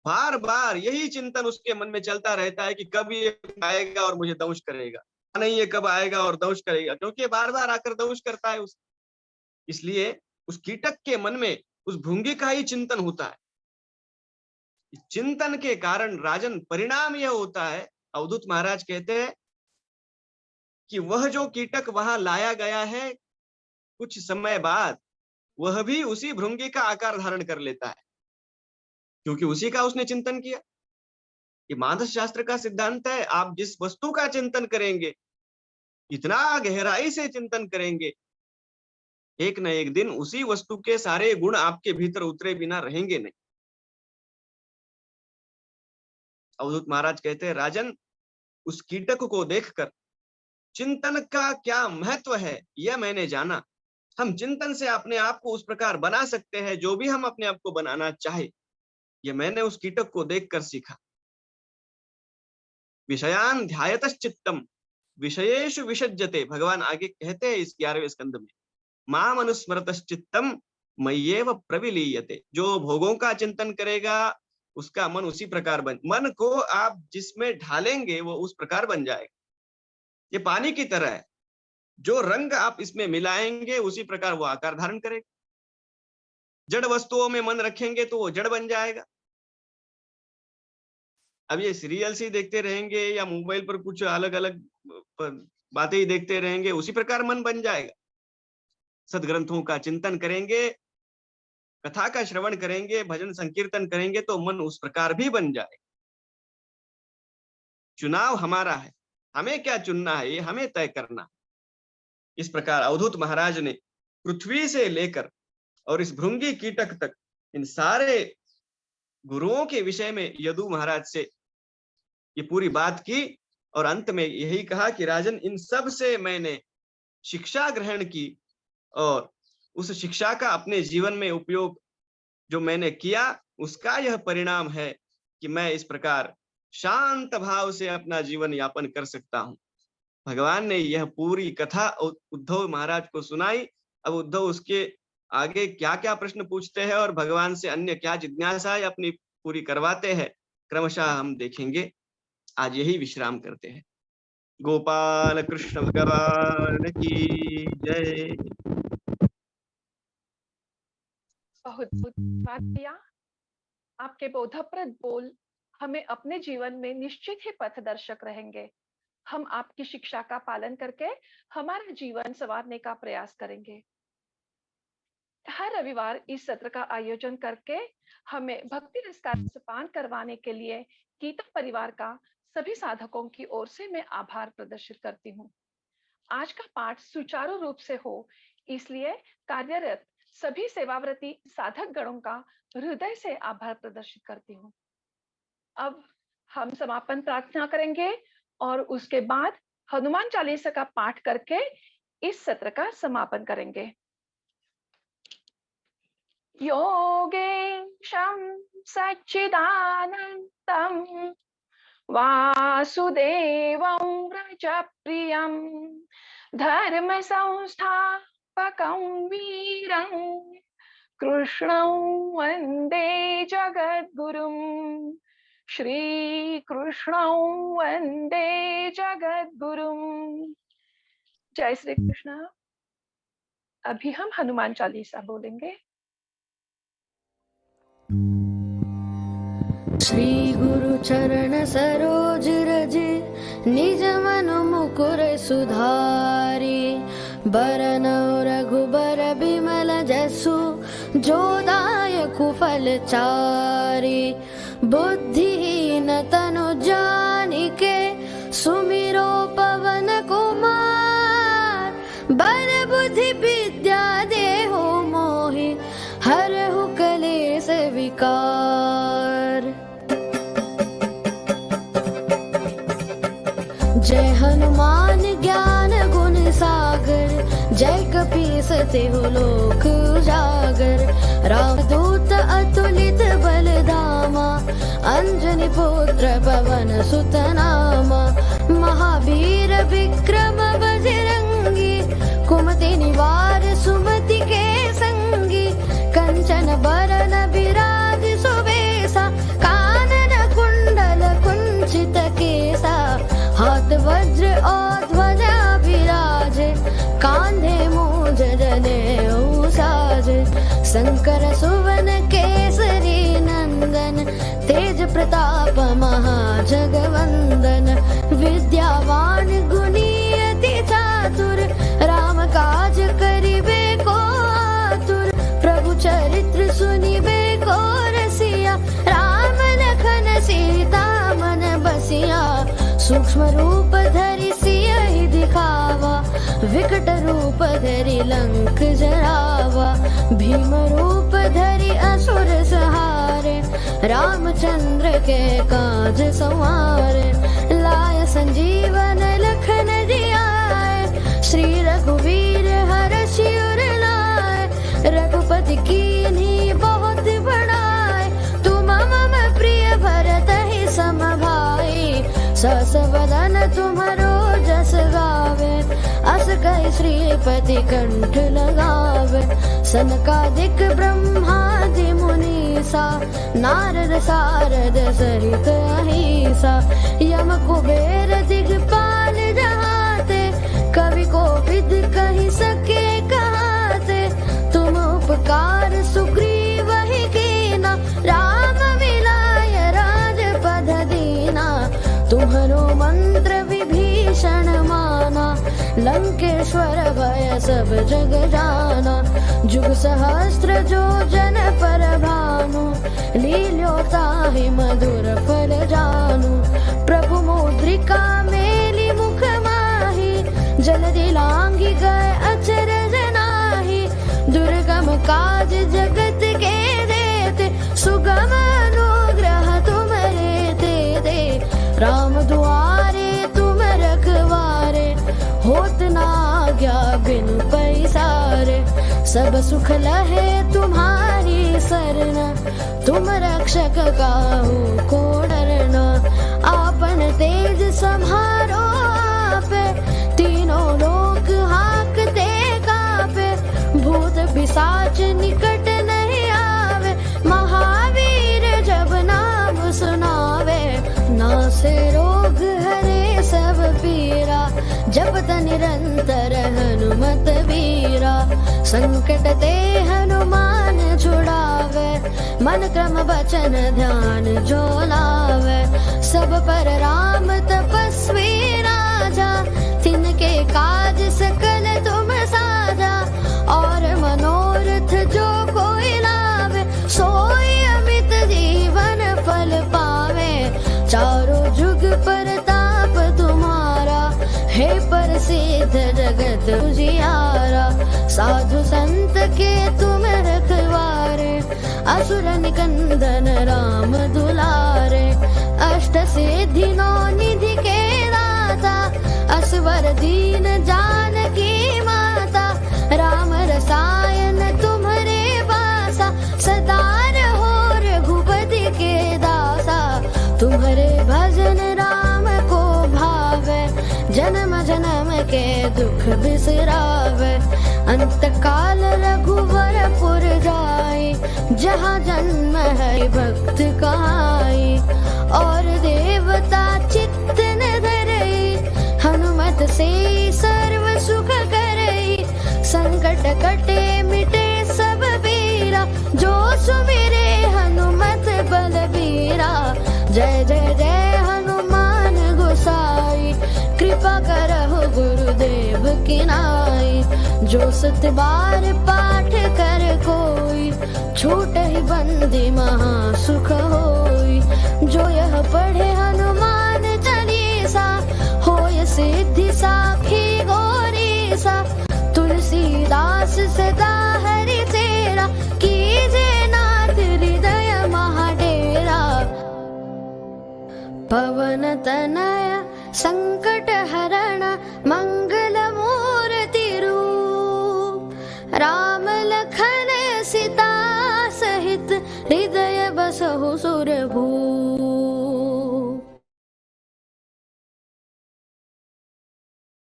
बार बार यही चिंतन उसके मन में चलता रहता है कि कब ये आएगा और मुझे दंश करेगा, नहीं ये कब आएगा और दंश करेगा, क्योंकि बार बार आकर दंश करता है उस। इसलिए उस कीटक के मन में उस भृंगी का ही चिंतन होता है। चिंतन के कारण राजन परिणाम यह होता है, अवधूत महाराज कहते हैं कि वह जो कीटक वहां लाया गया है कुछ समय बाद वह भी उसी भृंगी का आकार धारण कर लेता है, क्योंकि उसी का उसने चिंतन किया। ये मानस शास्त्र का सिद्धांत है, आप जिस वस्तु का चिंतन करेंगे, इतना गहराई से चिंतन करेंगे, एक न एक दिन उसी वस्तु के सारे गुण आपके भीतर उतरे बिना रहेंगे नहीं। अवधूत महाराज कहते हैं, राजन, उस कीटक को देखकर चिंतन का क्या महत्व है यह मैंने जाना। हम चिंतन से अपने आप को उस प्रकार बना सकते हैं जो भी हम अपने आप को बनाना चाहे, यह मैंने उस कीटक को देखकर सीखा। विषयान ध्यायतश्चित्तम विषयेषु विषज्यते, भगवान आगे कहते हैं इस 11वें स्कंद में, माम अनुस्मरतश्चित्तम मय्येव प्रविलीयते। जो भोगों का चिंतन करेगा उसका मन उसी प्रकार मन को आप जिसमें ढालेंगे वो उस प्रकार बन जाएगा। ये पानी की तरह है, जो रंग आप इसमें मिलाएंगे उसी प्रकार वो आकार धारण करेगा। जड़ वस्तुओं में मन रखेंगे तो वो जड़ बन जाएगा। अब ये सीरियल्स ही देखते रहेंगे या मोबाइल पर कुछ अलग अलग बातें ही देखते रहेंगे, उसी प्रकार मन बन जाएगा। सदग्रंथों का चिंतन करेंगे, कथा का श्रवण करेंगे, भजन संकीर्तन करेंगे तो मन उस प्रकार भी बन जाएगा। चुनाव हमारा है, हमें क्या चुनना है ये हमें तय करना। इस प्रकार अवधूत महाराज ने पृथ्वी से लेकर और इस भृंगी कीटक तक इन सारे गुरुओं के विषय में यदु महाराज से ये पूरी बात की और अंत में यही कहा कि राजन, इन सब से मैंने शिक्षा ग्रहण की और उस शिक्षा का अपने जीवन में उपयोग जो मैंने किया उसका यह परिणाम है कि मैं इस प्रकार शांत भाव से अपना जीवन यापन कर सकता हूं। भगवान ने यह पूरी कथा उद्धव महाराज को सुनाई। अब उद्धव उसके आगे क्या क्या प्रश्न पूछते हैं और भगवान से अन्य क्या जिज्ञासा अपनी पूरी करवाते हैं, क्रमशः हम देखेंगे। आज यही विश्राम करते हैं। गोपाल कृष्ण भगवान की जय। बहुत बहुत धन्यवाद भैया। आपके बोधप्रद बोल हमें अपने जीवन में निश्चित ही पथदर्शक रहेंगे। हम आपकी शिक्षा का पालन करके हमारा जीवन संवारने का प्रयास करेंगे। हर रविवार इस सत्र का आयोजन करके हमें भक्ति रस का रसपान करवाने के लिए कीर्तन परिवार का सभी साधकों की ओर से मैं आभार प्रदर्शित करती हूँ। आज का पाठ सुचारू रूप से हो, इसलिए कार्यरत सभी सेवाव्रती साधक गणों का हृदय से आभार प्रदर्शित करती हूँ। अब हम समापन प्रार्थना करेंगे और उसके बाद हनुमान चालीसा का पाठ करके इस सत्र का समापन करेंगे। योगेशं सच्चिदानंदं वासुदेवं व्रजप्रियं धर्म संस्थापकं वीरं कृष्णं वन्दे जगद्गुरुं श्रीकृष्णं वन्दे जगद्गुरुं। जय श्री कृष्ण। अभी हम हनुमान चालीसा बोलेंगे। श्री गुरु चरण सरोज रज निज मन मुकुर सुधारी बरनौ रघुबर बिमल जसु जो दायकु फल चारि बुद्धिहीन तनु जानिके सुमिरो पवन कुमार बल बुद्धि विद्या देहु मोहि हरहु कलेश विकार। जय हनुमान ज्ञान गुण सागर जय कपीस तिहु लोक उजागर रामदूत अतुलित बल धामा अंजनी पुत्र पवन सुत नामा महावीर विक्रम बजरंगी कुमति निवार सुमति के संगी कंचन बरन विराज सुबेसा कानन कुंडल कुंचित केसा हाथ वज्र और ध्वजा विराजे कांधे मूंज जनेऊ साजे शंकर सुवन केसरी नंदन तेज प्रताप महाजगवंदन विद्यावान गुणी अति चातुर राम काज करिबे को आतुर प्रभु चरित्र सुनिबे को रसिया राम लखन सीता मन बसिया सूक्ष्म रूप धरि सियहि दिखावा विकट रूप धरि लंक जरावा भीम रूप धरि असुर सहारे रामचंद्र के काज संवारे लाय संजीवन लखन जियाए श्री रघुवीर हरषि उर लाए रघुपति कीन्ही बहुत बड़ाई तुम मम प्रिय भरत ही सम भाई सस वदन तुम्हारो जस गावे अस कहि श्रीपति कंठ लगावे सनकादिक ब्रह्मादि मुनीसा नारद सारद सहित अहिसा यम कुबेर दिगपाल जहाते कवि कोविद कहि सके कहाते तुम उपकार सुग्रीव ही कीना राम मिलाय राजपद दीना तुम्हारो मंत्र विभीषण माना लंकेश्वर भय सब जग जाना जुग सहस्त्र जो जन पर भानु लील्यो ताहि मधुर फल जानू प्रभु मुद्रिका मेली मुख माही जल्दी लांगी गए अचरज नाही दुर्गम काज जगत के देते सुगम अनुग्रह तुम्हारे दे राम दुआरे तुम रखवारे होत न आज्ञा बिनु पैसारे सब सुख लहे तुम्हारी सरन तुम रक्षक काहू को डरना आपन तेज सम्हारो आपे तीनों लोक हाकते कापे भूत पिशाच निकट नहीं आवे महावीर जब नाम सुनावे नासे रोग हरे सब पीरा जपत निरंतर हनुमत वीरा संकट ते हनुमान छुड़ावे मन क्रम वचन ध्यान जो लावे सब पर राम तपस्वी राजा तिनके काज सकल तुम साजा और मनोरथ जो कोई लावे सोई अमित जीवन फल पावे चारों जुग परताप तुम्हारा हे प्रसिद्ध जगत उजियारा। साधु संत के तुम रखवारे, असुर निकंदन राम दुलारे। अष्ट सिद्धि नौ निधि के दाता, असवर दीन जानकी माता। राम रसायन तुम्हारे पासा, सदा रहो रघुपति के दासा। तुम्हारे भजन राम को भावे, जन्म जन्म के दुख बिसरावे। अंत काल रघुवर पुर जाई, जहाँ जन्म है भक्त कहाई। और देवता चित्त न धरई, हनुमत से सर्व सुख करई। संकट कटे मिटे सब पीरा, जो सुमिरे हनुमत बलबीरा। जय जय जय हनुमान गोसाई, कृपा करहु गुरुदेव की नाई। जो सत बार पाठ कर कोई, छूट ही बंदी महा सुख होई। जो यह पढ़े हनुमान चालीसा, होय सिद्धि साखी गौरीसा। तुलसीदास सदा हरि चेरा, कीजे नाथ हृदय महाडेरा। पवन तनय संकट हरण, मंगल मूर्ति रूप। राम लखन सीता सहित, हृदय बसहु सुरभूप।